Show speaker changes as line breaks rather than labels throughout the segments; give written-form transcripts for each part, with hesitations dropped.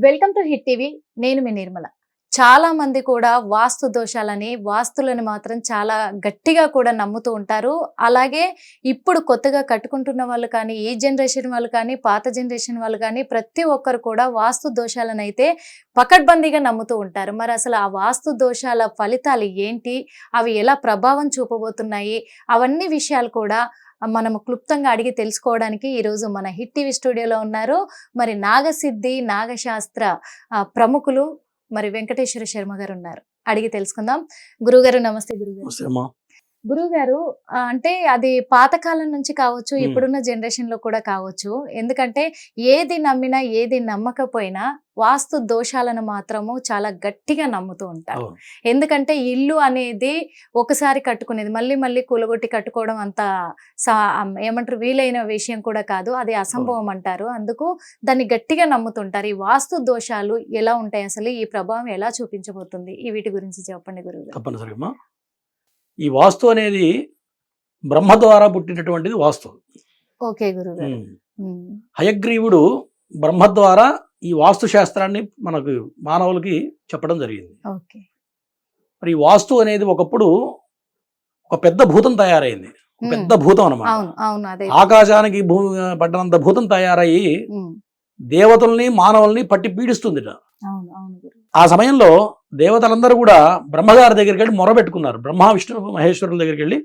Welcome to hit TV. నేను మీ నిర్మల. చాలా మంది కూడా వాస్తు దోషాలని, వాస్తులను మాత్రం చాలా గట్టిగా కూడా నమ్ముతూ ఉంటారు. అలాగే ఇప్పుడు కొత్తగా కట్టుకుంటున్న వాళ్ళు కానీ, ఈ జనరేషన్ వాళ్ళు కానీ, పాత జనరేషన్ వాళ్ళు కానీ ప్రతి ఒక్కరు కూడా వాస్తు దోషాలను అయితే పకడ్బందీగా నమ్ముతూ ఉంటారు. మరి అసలు ఆ వాస్తు దోషాల ఫలితాలు ఏంటి, అవి ఎలా ప్రభావం చూపబోతున్నాయి, అవన్నీ విషయాలు కూడా మనము క్లుప్తంగా అడిగి తెలుసుకోవడానికి ఈరోజు మన హిట్ టీవీ స్టూడియోలో ఉన్నారు. మరి నాగసిద్ధి నాగశాస్త్ర ప్రముఖులు మరి వెంకటేశ్వర శర్మ గారు ఉన్నారు. అడిగి తెలుసుకుందాం. గురుగారు నమస్తే. గురుగారు అంటే అది పాతకాలం నుంచి కావచ్చు, ఇప్పుడున్న జనరేషన్ లో కూడా కావచ్చు. ఎందుకంటే ఏది నమ్మినా ఏది నమ్మకపోయినా వాస్తు దోషాలను మాత్రము చాలా గట్టిగా నమ్ముతూ ఉంటారు. ఎందుకంటే ఇల్లు అనేది ఒకసారి కట్టుకునేది, మళ్ళీ మళ్ళీ కూలగొట్టి కట్టుకోవడం అంత ఏమంటారు వీలైన విషయం కూడా కాదు, అది అసంభవం అంటారు. అందుకు దాన్ని గట్టిగా నమ్ముతుంటారు. ఈ వాస్తు దోషాలు ఎలా ఉంటాయి, అసలు ఈ ప్రభావం ఎలా చూపించబోతుంది, ఈ వీటి గురించి చెప్పండి గురుగారు.
తప్పనిసరిగా ఈ వాస్తు అనేది బ్రహ్మ ద్వారా పుట్టినటువంటిది వాస్తు.
ఓకే గురుగారు.
హయగ్రీవుడు బ్రహ్మ ద్వారా ఈ వాస్తు శాస్త్రాన్ని మనకు మానవులకి చెప్పడం జరిగింది. మరి ఈ వాస్తు అనేది ఒకప్పుడు ఒక పెద్ద భూతం తయారైంది, పెద్ద భూతం అన్నమాట. ఆకాశానికి పడ్డనంత భూతం తయారయ్యి దేవతల్ని మానవుల్ని పట్టి పీడిస్తుంది. ఆ సమయంలో దేవతలందరూ కూడా బ్రహ్మగారి దగ్గరికి వెళ్ళి మొరబెట్టుకున్నారు. బ్రహ్మ విష్ణు మహేశ్వరుల దగ్గరికి వెళ్ళి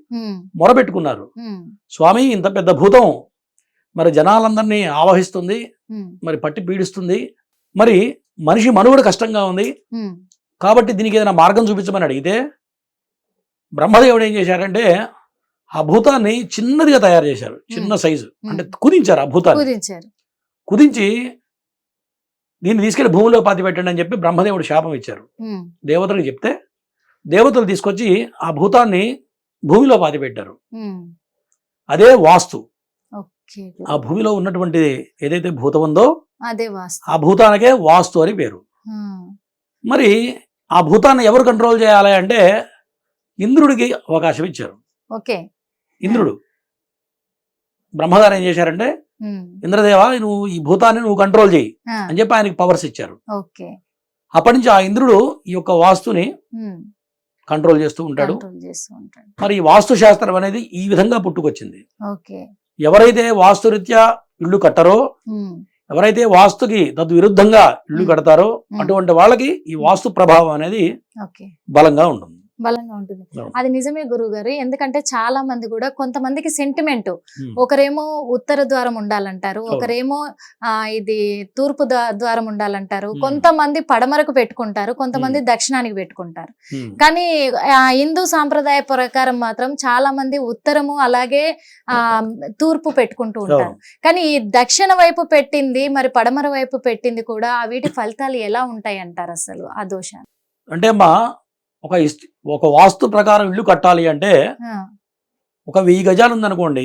మొరబెట్టుకున్నారు. స్వామి, ఇంత పెద్ద భూతం మరి జనాలందరినీ ఆవహిస్తుంది, మరి పట్టి పీడిస్తుంది, మరి మనిషి మనుగడ కష్టంగా ఉంది, కాబట్టి దీనికి ఏదైనా మార్గం చూపించమని అడిగితే బ్రహ్మదేవుడు ఏం చేశారంటే ఆ భూతాన్ని చిన్నదిగా తయారు చేశారు. చిన్న సైజు అంటే కుదించారు. ఆ భూతాన్ని కుదించి దీన్ని తీసుకెళ్లి భూమిలో పాతి పెట్టండి అని చెప్పి బ్రహ్మదేవుడు శాపం ఇచ్చారు. దేవతలకు చెప్తే దేవతలు తీసుకొచ్చి ఆ భూతాన్ని భూమిలో పాతి పెట్టారు. అదే వాస్తు. ఆ భూమిలో ఉన్నటువంటి ఏదైతే భూతం ఉందో ఆ భూతానికే వాస్తు అని పేరు. మరి ఆ భూతాన్ని ఎవరు కంట్రోల్ చేయాలి అంటే ఇంద్రుడికి అవకాశం ఇచ్చారు. ఇంద్రుడు బ్రహ్మగారు ఏం చేశారంటే, ఇంద్రదేవ నువ్వు ఈ భూతాన్ని నువ్వు కంట్రోల్ చేయి అని చెప్పి ఆయనకి పవర్స్ ఇచ్చారు. అప్పటి నుంచి ఆ ఇంద్రుడు ఈ యొక్క వాస్తుని కంట్రోల్ చేస్తూ ఉంటాడు. మరి ఈ వాస్తు శాస్త్రం అనేది ఈ విధంగా పుట్టుకొచ్చింది. ఎవరైతే వాస్తురీత్యా ఇల్లు కట్టరో, ఎవరైతే వాస్తుకి తద్విరుద్ధంగా ఇల్లు కడతారో అటువంటి వాళ్ళకి ఈ వాస్తు ప్రభావం అనేది బలంగా ఉంటుంది.
అది నిజమే గురువు గారు. ఎందుకంటే చాలా మంది కూడా, కొంతమందికి సెంటిమెంట్, ఒకరేమో ఉత్తర ద్వారం ఉండాలంటారు, ఒకరేమో ఇది తూర్పు ద్వారం ఉండాలంటారు, కొంతమంది పడమరకు పెట్టుకుంటారు, కొంతమంది దక్షిణానికి పెట్టుకుంటారు. కానీ హిందూ సాంప్రదాయ ప్రకారం మాత్రం చాలా మంది ఉత్తరము అలాగే తూర్పు పెట్టుకుంటూ ఉంటారు. కానీ ఈ దక్షిణ వైపు పెట్టింది మరి పడమర వైపు పెట్టింది కూడా వీటి ఫలితాలు ఎలా ఉంటాయి అంటారు అసలు ఆ దోషాన్ని?
అంటే ఒక వాస్తు ప్రకారం ఇల్లు కట్టాలి అంటే ఒక 1000 గజాలు ఉందనుకోండి,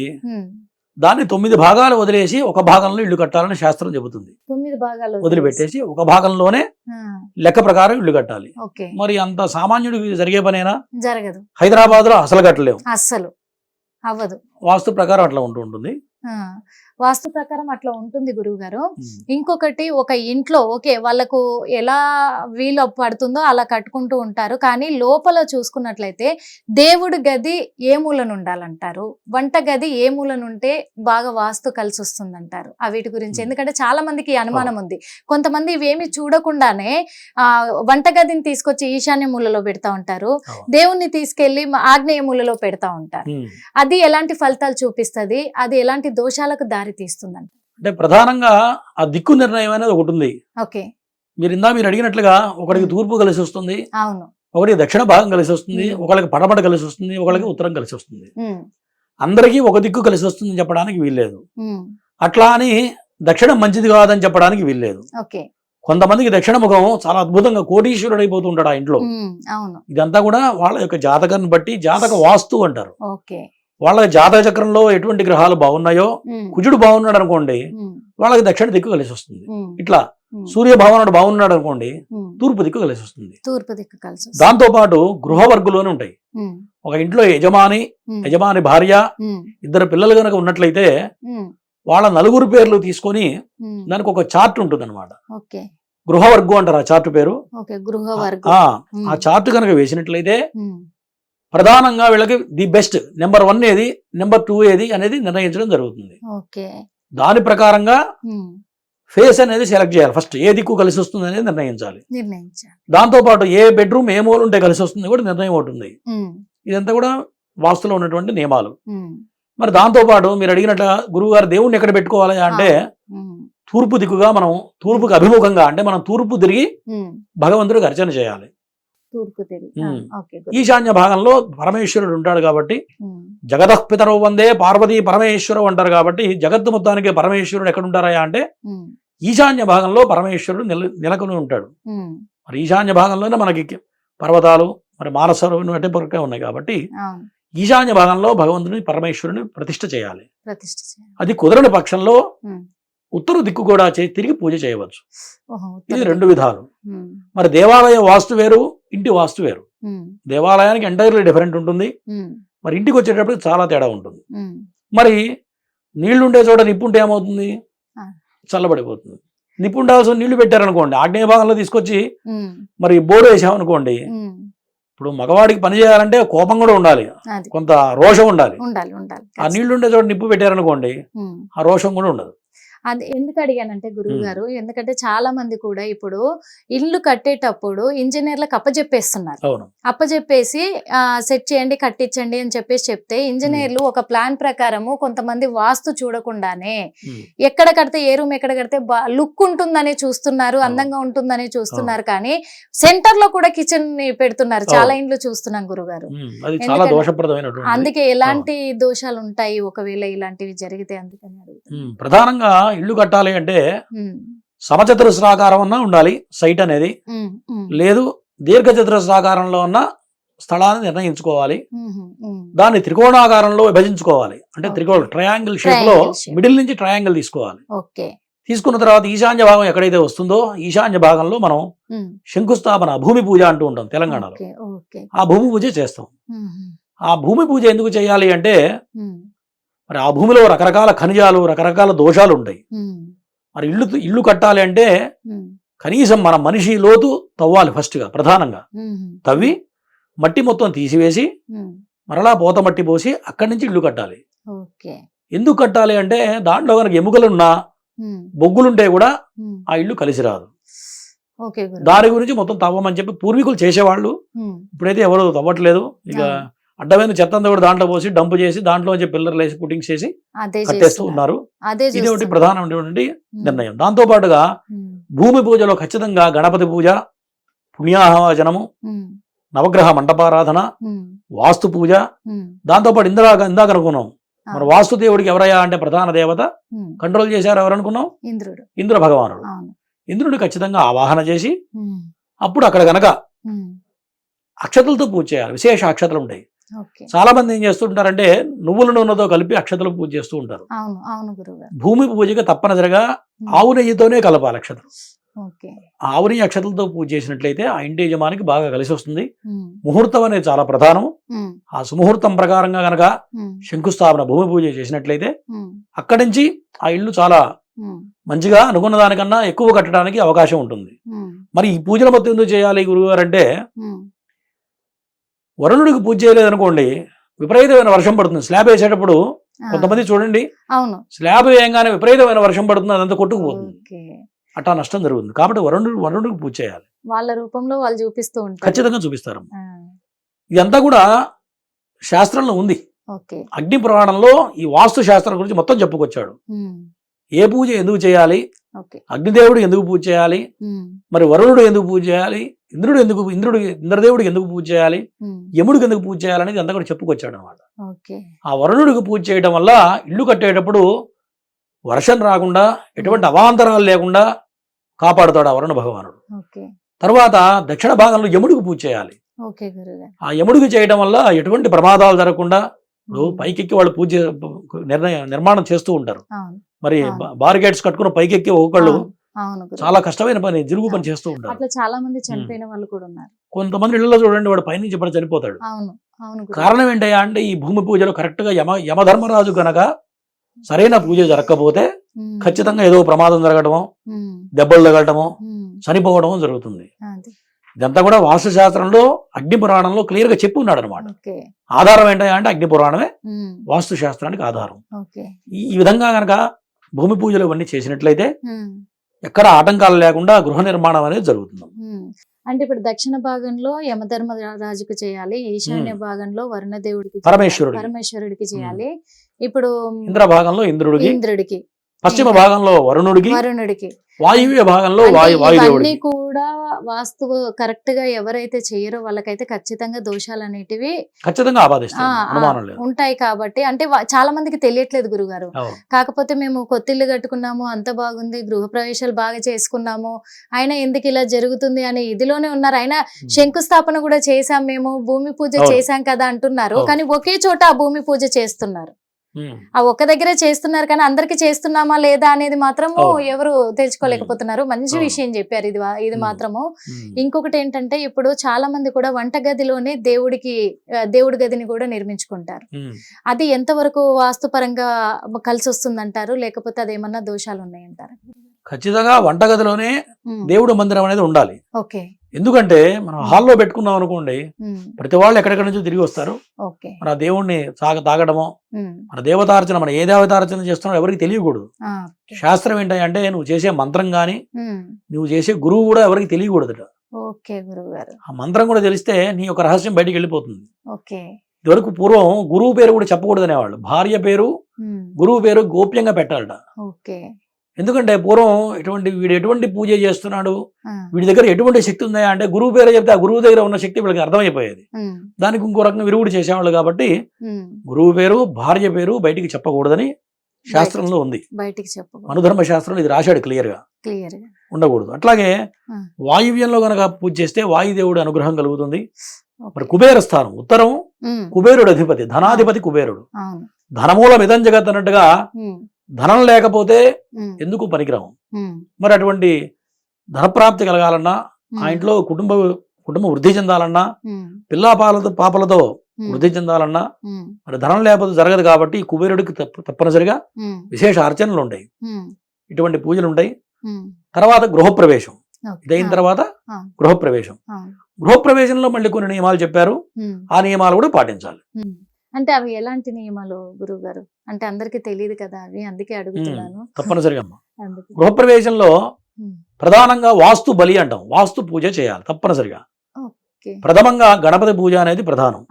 దాన్ని 9 భాగాలు వదిలేసి ఒక భాగంలో ఇల్లు కట్టాలని శాస్త్రం చెబుతుంది.
9 భాగాలు
వదిలిపెట్టేసి ఒక భాగంలోనే లెక్క ప్రకారం ఇల్లు కట్టాలి. మరి అంత సామాన్యుడికి జరిగే పనేనా?
జరగదు.
హైదరాబాద్ లో అసలు కట్టలేము,
అస్సలు అవ్వదు.
వాస్తు ప్రకారం అట్లా ఉంటుంది.
వాస్తు ప్రకారం అట్లా ఉంటుంది గురువు గారు. ఇంకొకటి, ఒక ఇంట్లో ఓకే వాళ్ళకు ఎలా వీలు పడుతుందో అలా కట్టుకుంటూ ఉంటారు. కానీ లోపల చూసుకున్నట్లయితే దేవుడి గది ఏ మూలను ఉండాలంటారు, వంట గది ఏ మూలను ఉంటే బాగా వాస్తు కలిసి వస్తుంది అంటారు. వీటి గురించి ఎందుకంటే చాలా మందికి అనుమానం ఉంది. కొంతమంది ఇవేమి చూడకుండానే వంట గదిని తీసుకొచ్చి ఈశాన్య మూలలో పెడతా ఉంటారు, దేవుణ్ణి తీసుకెళ్లి ఆగ్నేయ మూలలో పెడతా ఉంటారు. అది ఎలాంటి ఫలితాలు చూపిస్తుంది, అది ఎలాంటి దోషాలకు దారి తీస్తుందంట?
అంటే ప్రధానంగా ఆ దిక్కు నిర్ణయం అనేది ఒకటి ఉంది. మీరు అడిగినట్లుగా ఒకరికి తూర్పు కలిసి వస్తుంది, ఒకరికి దక్షిణ భాగం కలిసి వస్తుంది, ఒకరికి పడమట కలిసి వస్తుంది, ఒకరికి ఉత్తరం కలిసి వస్తుంది. అందరికీ ఒక దిక్కు కలిసి వస్తుంది చెప్పడానికి వీల్లేదు. అట్లా అని దక్షిణం మంచిది కాదని చెప్పడానికి వీల్లేదు. కొంతమందికి దక్షిణ ముఖం చాలా అద్భుతంగా కోటీశ్వరుడు అయిపోతూ ఉంటాడు ఆ ఇంట్లో. ఇదంతా కూడా వాళ్ళ యొక్క జాతకాన్ని బట్టి జాతక వాస్తు అంటారు. వాళ్ళ జాతక చక్రంలో ఎటువంటి గ్రహాలు బాగున్నాయో, కుజుడు బాగున్నాడు అనుకోండి వాళ్ళకి దక్షిణ దిక్కు కలిసి వస్తుంది. ఇట్లా సూర్య భగవానుడు బాగున్నాడు అనుకోండి తూర్పు దిక్కు కలిసి వస్తుంది. దాంతో పాటు గృహవర్గులోనే ఉంటాయి. ఒక ఇంట్లో యజమాని భార్య, 2 పిల్లలు కనుక ఉన్నట్లయితే వాళ్ళ 4 పేర్లు తీసుకొని దానికి ఒక చార్ట్ ఉంటుంది అనమాట. గృహవర్గం అంటారు ఆ చార్ట్ పేరు.
ఓకే, గృహవర్గం.
ఆ చార్ట్ కనుక వేసినట్లయితే ప్రధానంగా వీళ్ళకి ది బెస్ట్ నెంబర్ 1 ఏది, నెంబర్ 2 ఏది అనేది నిర్ణయించడం జరుగుతుంది.
ఓకే.
దాని ప్రకారంగా ఫేస్ అనేది సెలెక్ట్ చేయాలి. ఫస్ట్ ఏ దిక్కు కలిసి వస్తుంది అనేది నిర్ణయించాలి. దాంతో పాటు ఏ బెడ్రూమ్ ఏ మూల ఉంటే కలిసి వస్తుంది కూడా నిర్ణయం అవుతుంది. ఇదంతా కూడా వాస్తులో ఉన్నటువంటి నియమాలు. మరి దాంతో పాటు మీరు అడిగినట్టు గురువు గారు దేవుణ్ణి ఎక్కడ పెట్టుకోవాలి అంటే తూర్పు దిక్కుగా, మనం తూర్పుకి అభిముఖంగా, అంటే మనం తూర్పు తిరిగి భగవంతుడికి అర్చన చేయాలి. ఈశాన్య భాగంలో పరమేశ్వరుడు ఉంటాడు కాబట్టి జగదఃపితరౌ వందే పార్వతీ పరమేశ్వరం అంటారు కాబట్టి జగత్తు మొత్తానికి పరమేశ్వరుడు ఎక్కడ ఉంటారా అంటే ఈశాన్య భాగంలో పరమేశ్వరుడు నెలకొని ఉంటాడు. మరి ఈశాన్య భాగంలోనే మనకి పర్వతాలు, మరి మానసరోవరం అటే ఉన్నాయి కాబట్టి ఈశాన్య భాగంలో భగవంతుని పరమేశ్వరుని ప్రతిష్ఠ చేయాలి. అది కుదరని పక్షంలో ఉత్తర దిక్కు కూడా తిరిగి పూజ చేయవచ్చు. ఇది 2 విధాలు. మరి దేవాలయ వాస్తు వేరు, ఇంటి వాస్తు వేరు. దేవాలయానికి ఎంటైర్లీ డిఫరెంట్ ఉంటుంది. మరి ఇంటికి వచ్చేటప్పుడు చాలా తేడా ఉంటుంది. మరి నీళ్లుండే చోట నిప్పుంటే ఏమవుతుంది? చల్లబడిపోతుంది. నిప్పు ఉండాల్సిన నీళ్లు పెట్టారనుకోండి, ఆగ్నేయ భాగంలో తీసుకొచ్చి మరి బోర్డు వేసామనుకోండి, ఇప్పుడు మగవాడికి పని చేయాలంటే కోపం కూడా ఉండాలి, కొంత రోషం ఉండాలి. ఆ నీళ్లుండే చోట నిప్పు పెట్టారనుకోండి, ఆ రోషం కూడా ఉండదు.
అది ఎందుకు అడిగానంటే గురువు గారు, ఎందుకంటే చాలా మంది కూడా ఇప్పుడు ఇల్లు కట్టేటప్పుడు ఇంజనీర్లకు అప్పచెప్పేస్తున్నారు. అప్పచెప్పేసి సెట్ చేయండి, కట్టించండి అని చెప్తే ఇంజనీర్లు ఒక ప్లాన్ ప్రకారము కొంతమంది వాస్తు చూడకుండానే ఎక్కడ కడితే ఏ రూమ్ ఎక్కడ కడితే లుక్ ఉంటుందని చూస్తున్నారు, అందంగా ఉంటుందని చూస్తున్నారు, కానీ సెంటర్ లో కూడా కిచెన్ ని పెడుతున్నారు. చాలా ఇండ్లు చూస్తున్నాం గురుగారు. అందుకే ఎలాంటి దోషాలు ఉంటాయి ఒకవేళ ఇలాంటివి జరిగితే? అందుకని అడుగుతాను.
ప్రధానంగా ఇల్లు కట్టాలి అంటే సమచతురస్రాకారం అన్నా ఉండాలి సైట్ అనేది, లేదు దీర్ఘచతురస్రాకారంలో ఉన్న స్థలాన్ని నిర్ణయించుకోవాలి. దాన్ని త్రికోణాకారంలో విభజించుకోవాలి. అంటే ట్రయాంగిల్ షేప్ లో మిడిల్ నుంచి ట్రయాంగిల్ తీసుకోవాలి. తీసుకున్న తర్వాత ఈశాన్య భాగం ఎక్కడైతే వస్తుందో ఈశాన్య భాగంలో మనం శంకుస్థాపన, భూమి పూజ అంటూ ఉంటాం తెలంగాణలో. ఆ భూమి పూజ చేస్తాం. ఆ భూమి పూజ ఎందుకు చేయాలి అంటే మరి ఆ భూమిలో రకరకాల ఖనిజాలు, రకరకాల దోషాలు ఉంటాయి. మరి ఇల్లు కట్టాలి అంటే కనీసం మన మనిషి లోతు తవ్వాలి. ఫస్ట్ గా ప్రధానంగా తవ్వి మట్టి మొత్తం తీసివేసి మరలా పోత మట్టి పోసి అక్కడి నుంచి ఇల్లు కట్టాలి. ఎందుకు కట్టాలి అంటే దాంట్లో కనుక ఎముకలున్నా బొగ్గులుంటే కూడా ఆ ఇల్లు కలిసి రాదు. దాని గురించి మొత్తం తవ్వమని చెప్పి పూర్వీకులు చేసేవాళ్ళు. ఇప్పుడైతే ఎవరు తవ్వట్లేదు. ఇక అడ్డమైన చెత్త అంతా కూడా దాంట్లో పోసి డంప్ చేసి దాంట్లో పిల్లర్లు వేసి పుట్టింగ్స్ చేసి కట్టేస్తూ ఉన్నారు. ఇది ఒకటి ప్రధానమైనటువంటి నిర్ణయం. దాంతో పాటుగా భూమి పూజలో ఖచ్చితంగా గణపతి పూజ, పుణ్యాహవచనము, నవగ్రహ మంటపారాధన, వాస్తు పూజ, దాంతోపాటు ఇందాక అనుకున్నాం మరి వాస్తు దేవుడికి ఎవరయ్యా అంటే ప్రధాన దేవత కంట్రోల్ చేశారు ఎవరనుకున్నాం? ఇంద్ర భగవానుడు. ఇంద్రుడు ఖచ్చితంగా ఆవాహన చేసి అప్పుడు అక్కడ గనక అక్షతలతో పూజ చేయాలి. విశేష అక్షతలు ఉంటాయి. చాలా మంది ఏం చేస్తుంటారంటే నువ్వుల నూనెతో కలిపి అక్షతలు పూజ చేస్తూ ఉంటారు. భూమి పూజకి తప్పనిసరిగా ఆవు నెయ్యితోనే కలపాలి అక్షతలు. ఆవు నెయ్యి అక్షతలతో పూజ చేసినట్లయితే ఆ ఇంటి యజమానికి బాగా కలిసి వస్తుంది. ముహూర్తం అనేది చాలా ప్రధానం. ఆ సుముహూర్తం ప్రకారంగా గనక శంకుస్థాపన, భూమి పూజ చేసినట్లయితే అక్కడి నుంచి ఆ ఇల్లు చాలా మంచిగా అనుకున్న దానికన్నా ఎక్కువ కట్టడానికి అవకాశం ఉంటుంది. మరి ఈ పూజల మొత్తం ఎందుకు చేయాలి గురువు గారు అంటే వరుణుడికి పూజ చేయలేదనుకోండి విపరీతమైన వర్షం పడుతుంది. స్లాబ్ వేసేటప్పుడు కొంతమంది చూడండి స్లాబ్ వేయంగానే విపరీతమైన వర్షం పడుతుంది, అదంతా కొట్టుకుపోతుంది, అట్టా నష్టం జరుగుతుంది. కాబట్టి వరుణుడికి పూజ చేయాలి.
వాళ్ళ రూపంలో వాళ్ళు చూపిస్తూ ఉంటారు,
ఖచ్చితంగా చూపిస్తారు. ఇదంతా కూడా శాస్త్రంలో ఉంది. అగ్ని పురాణంలో ఈ వాస్తు శాస్త్రం గురించి మొత్తం చెప్పుకొచ్చాడు. ఏ పూజ ఎందుకు చేయాలి, అగ్నిదేవుడు ఎందుకు పూజ చేయాలి, మరి వరుణుడు ఎందుకు పూజ చేయాలి, ఇంద్రదేవుడికి ఎందుకు పూజ చేయాలి, యముడికి ఎందుకు పూజ చేయాలనేది అంతా కూడా చెప్పుకొచ్చాడు అనమాట. ఆ వరుణుడికి పూజ చేయడం వల్ల ఇల్లు కట్టేటప్పుడు వర్షం రాకుండా ఎటువంటి అవాంతరాలు లేకుండా కాపాడుతాడు ఆ వరుణ భగవానుడు. తర్వాత దక్షిణ భాగంలో యముడికి పూజ చేయాలి. ఆ యముడికి చేయడం వల్ల ఎటువంటి ప్రమాదాలు జరగకుండా, ఇప్పుడు పైకెక్కి వాళ్ళు పూజ నిర్మాణం చేస్తూ ఉంటారు. మరి బారిగేట్స్ కట్టుకుని పైకెక్కి ఒకళ్ళు చాలా కష్టమైన పని, జిరుగు పని చేస్తూ ఉంటారు.
చాలా మంది చనిపోయిన వాళ్ళు కూడా ఉన్నారు.
కొంతమంది ఇళ్లలో చూడండి వాడు పైనుంచి పడి చనిపోతాడు. కారణం ఏంటయ్యా అంటే ఈ భూమి పూజలో కరెక్ట్ గా యమధర్మరాజు గనక సరైన పూజ జరగకపోతే ఖచ్చితంగా ఏదో ప్రమాదం జరగటమో, దెబ్బలు తగలటమో, చనిపోవడమో జరుగుతుంది. ఇదంతా కూడా వాస్తు శాస్త్రంలో అగ్ని పురాణంలో క్లియర్ గా చెప్పి ఉన్నాడు అనమాట. ఆధారం ఏంటంటే అగ్ని పురాణమే వాస్తు శాస్త్రానికి ఆధారం. ఈ విధంగా గనక భూమి పూజలు ఇవన్నీ చేసినట్లయితే ఎక్కడ ఆటంకాలు లేకుండా గృహ నిర్మాణం అనేది జరుగుతుంది.
అంటే ఇప్పుడు దక్షిణ భాగంలో యమధర్మరాజుకు చేయాలి, ఈశాన్య భాగంలో వరుణ దేవుడికి, పరమేశ్వరుడికి చేయాలి. ఇప్పుడు ఇంద్ర భాగంలో ఇంద్రుడికి, పశ్చిమ భాగంలో వరుణుడికి, వాయువ్య భాగంలో వాయుదేవుడికి కూడా వాస్తు కరెక్ట్ గా ఎవరైతే చేయరో వాళ్ళకైతే ఖచ్చితంగా దోషాలు అనేటివి
ఖచ్చితంగా
ఉంటాయి. కాబట్టి అంటే చాలా మందికి తెలియట్లేదు గురుగారు. కాకపోతే మేము కొత్తిల్లు కట్టుకున్నాము, అంత బాగుంది, గృహ ప్రవేశాలు బాగా చేసుకున్నాము, అయినా ఎందుకు ఇలా జరుగుతుంది అనే ఇదిలోనే ఉన్నారు. అయినా శంకుస్థాపన కూడా చేశాం, మేము భూమి పూజ చేశాం కదా అంటున్నారు. కానీ ఒకే చోట ఆ భూమి పూజ చేస్తున్నారు. ఆ ఒక్క దగ్గరే చేస్తున్నారు కానీ అందరికి చేస్తున్నామా లేదా అనేది మాత్రము ఎవరు తెలుసుకోలేకపోతున్నారు. మంచి విషయం చెప్పారు ఇది మాత్రము. ఇంకొకటి ఏంటంటే ఇప్పుడు చాలా మంది కూడా వంటగదిలోనే దేవుడి గదిని కూడా నిర్మించుకుంటారు. అది ఎంతవరకు వాస్తుపరంగా కలిసి వస్తుందంటారు, లేకపోతే అదేమన్నా దోషాలు ఉన్నాయంటారు?
ఖచ్చితంగా వంటగదిలోనే దేవుడు మందిరం అనేది ఉండాలి. ఎందుకంటే మనం హాల్లో పెట్టుకున్నాం అనుకోండి, ప్రతి వాళ్ళు ఎక్కడెక్కడి నుంచో తిరిగి వస్తారు. మన దేవుణ్ణి తాగడమో, మన దేవతార్చన, మనం ఏ దేవతార్చన చేస్తున్నారో ఎవరికి తెలియకూడదు. శాస్త్రం ఏంటంటే నువ్వు చేసే మంత్రం గాని, నువ్వు చేసే గురువు కూడా ఎవరికి తెలియకూడదు. ఆ మంత్రం కూడా తెలిస్తే నీ యొక్క రహస్యం బయటికి వెళ్ళిపోతుంది. ఇదివరకు పూర్వం గురువు పేరు కూడా చెప్పకూడదు అనేవాళ్ళు. భార్య పేరు, గురువు పేరు గోప్యంగా పెట్టాలట. ఎందుకంటే పూర్వం వీడు ఎటువంటి పూజ చేస్తున్నాడు, వీడి దగ్గర ఎటువంటి శక్తి ఉందా అంటే గురువు పేరు చెప్తే ఆ గురువు దగ్గర ఉన్న శక్తి వీళ్ళకి అర్థమైపోయేది. దానికి ఇంకో రకంగా విరుగుడు చేసేవాళ్ళు. కాబట్టి గురువు పేరు, భార్య పేరు బయటికి చెప్పకూడదని శాస్త్రంలో ఉంది. మనుధర్మ శాస్త్రంలో ఇది రాశాడు క్లియర్ గా ఉండకూడదు. అట్లాగే వాయువ్యంలో గనక పూజ చేస్తే వాయుదేవుడు అనుగ్రహం కలుగుతుంది. మరి కుబేర స్థానం ఉత్తరం, కుబేరుడు అధిపతి, ధనాధిపతి కుబేరుడు. ధనమూలం ఇదం జగత్ అన్నట్టుగా ధనం లేకపోతే ఎందుకు పనికిరాము. మరి అటువంటి ధనప్రాప్తి కలగాలన్నా, ఆ ఇంట్లో కుటుంబం వృద్ధి చెందాలన్నా, పాపలతో వృద్ధి చెందాలన్నా మరి ధనం లేకపోతే జరగదు. కాబట్టి కుబేరుడికి తప్పనిసరిగా విశేష అర్చనలు ఉంటాయి, ఇటువంటి పూజలు ఉంటాయి. తర్వాత గృహప్రవేశం, ఇదైన తర్వాత గృహప్రవేశంలో మళ్ళీ కొన్ని నియమాలు చెప్పారు. ఆ నియమాలు కూడా పాటించాలి.
అంటే అవి ఎలాంటి నియమాలు గురువు గారు? అంటే అందరికి తెలియదు కదా అవి, అందుకే అడుగుతున్నాను.
తప్పనిసరిగా గృహప్రవేశంలో ప్రధానంగా వాస్తు బలి అంటాం, వాస్తు పూజ చేయాలి తప్పనిసరిగా. ప్రథమంగా గణపతి పూజ అనేది ప్రధానం.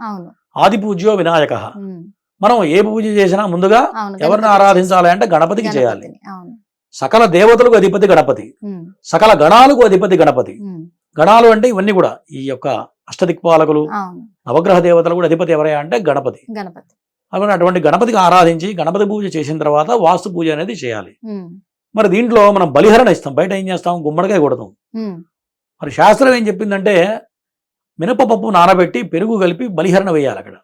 ఆది పూజ్యో వినాయక. మనం ఏ పూజ చేసినా ముందుగా ఎవరిని ఆరాధించాలి అంటే గణపతికి చేయాలి. సకల దేవతలకు అధిపతి గణపతి, సకల గణాలకు అధిపతి గణపతి. గణాలు అంటే ఇవన్నీ కూడా ఈ యొక్క అష్టదిక్పాలకులు, నవగ్రహ దేవతలు కూడా అధిపతి ఎవరయ్యా అంటే గణపతి. అటువంటి గణపతికి ఆరాధించి గణపతి పూజ చేసిన తర్వాత వాస్తు పూజ అనేది చేయాలి. మరి దీంట్లో మనం బలిహరణ ఇస్తాం. బయట ఏం చేస్తాం? గుమ్మడికాయ కొడతాం. మరి శాస్త్రం ఏం చెప్పిందంటే మినపపప్పు నానబెట్టి పెరుగు కలిపి బలిహరణ వేయాలి. అక్కడ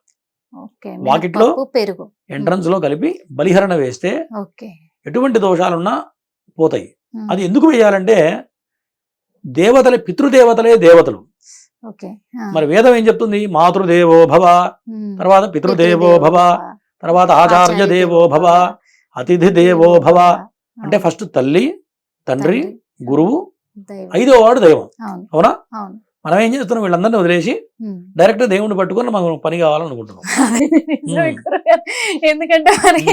వాకిట్లో ఎంట్రన్స్ లో కలిపి బలిహరణ వేస్తే ఎటువంటి దోషాలున్నా పోతాయి. అది ఎందుకు వేయాలంటే దేవతలే, పితృదేవతలే దేవతలు. మరి వేదం ఏం చెప్తుంది? మాతృదేవో భవ, తర్వాత పితృదేవో భవ, తర్వాత ఆచార్య దేవో భవ, అతిథి దేవో భవ. అంటే ఫస్ట్ తల్లి, తండ్రి, గురువు, ఐదో వాడు దైవం. అవునా? మనం ఏం చేస్తున్నాం? వీళ్ళందరినీ వదిలేసి డైరెక్ట్ దేవుణ్ణి పట్టుకొని మనం పని కావాలనుకుంటున్నాం.
ఎందుకంటే మరి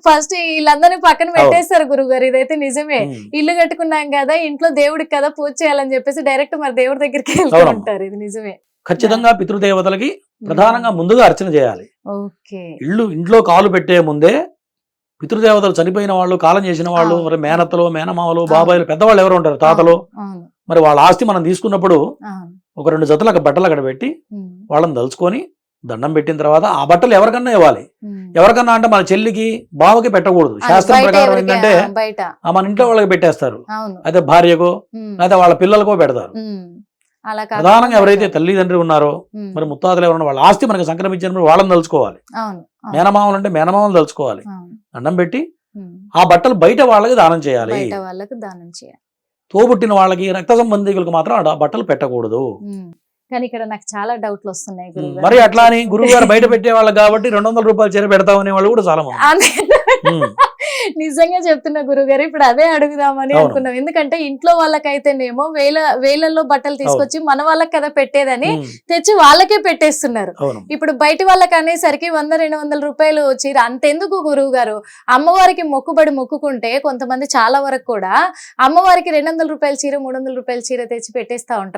ఫస్ట్ వీళ్ళందరినీ పక్కన పెట్టేస్తారు గురువు గారు. ఇదైతే నిజమే. ఇల్లు కట్టుకున్నాం కదా, ఇంట్లో దేవుడికి కదా పూజ చేయాలని చెప్పేసి డైరెక్ట్ మరి దేవుడి దగ్గరికి వెళ్తూ ఉంటారు. ఇది నిజమే.
ఖచ్చితంగా పితృదేవతలకి ప్రధానంగా ముందుగా అర్చన చేయాలి. ఇంట్లో కాలు పెట్టే ముందే పితృదేవతలు, చనిపోయిన వాళ్ళు, కాలం చేసిన వాళ్ళు, మరి మేనత్తలు, మేనమావలు, బాబాయిలు, పెద్దవాళ్ళు ఎవరు ఉంటారు, తాతలు, మరి వాళ్ళ ఆస్తి మనం తీసుకున్నప్పుడు ఒక 2 జతల బట్టలు అక్కడ పెట్టి వాళ్ళని దలుచుకొని దండం పెట్టిన తర్వాత ఆ బట్టలు ఎవరికన్నా ఇవ్వాలి. ఎవరికన్నా అంటే మన చెల్లికి, బావకి పెట్టకూడదు. శాస్త్రం ప్రకారం ఏంటంటే మన ఇంట్లో వాళ్ళకి పెట్టేస్తారు, అయితే భార్యకో అయితే వాళ్ళ పిల్లలకో పెడతారు. ప్రధానంగా ఎవరైతే తల్లిదండ్రి ఉన్నారో, మరి ముత్తాతలు ఎవరన్నా వాళ్ళ ఆస్తి మనకి సంక్రమించినప్పుడు వాళ్ళని తలుచుకోవాలి. మేనమామలు అంటే మేనమామలు తలుచుకోవాలి, దండం పెట్టి ఆ బట్టలు బయట వాళ్ళకి దానం చేయాలి. తోబుట్టిన వాళ్ళకి, రక్త సంబంధికులకు మాత్రం ఆ బట్టలు పెట్టకూడదు.
కానీ ఇక్కడ నాకు చాలా డౌట్లు వస్తున్నాయి.
మరి అట్లా అని గురువు గారు బయట పెట్టే వాళ్ళకి కాబట్టి 200 రూపాయలు చీర పెడతామనే వాళ్ళు కూడా చాలా మంది.
నిజంగా చెప్తున్నా గురుగారు, ఇప్పుడు అదే అడుగుదామని
అవును.
అనుకున్నాం. ఎందుకంటే ఇంట్లో వాళ్ళకైతేనేమో వేలల్లో బట్టలు తీసుకొచ్చి మన వాళ్ళకి కదా పెట్టేదని తెచ్చి వాళ్ళకే పెట్టేస్తున్నారు.
అవును.
ఇప్పుడు బయట వాళ్ళకి అనేసరికి 100-200 రూపాయలు చీర అంతెందుకు గురువు గారు, అమ్మవారికి మొక్కుబడి మొక్కుకుంటే కొంతమంది చాలా వరకు కూడా అమ్మవారికి 200 రూపాయల చీర 300 రూపాయల చీర తెచ్చి పెట్టేస్తా ఉంటారు.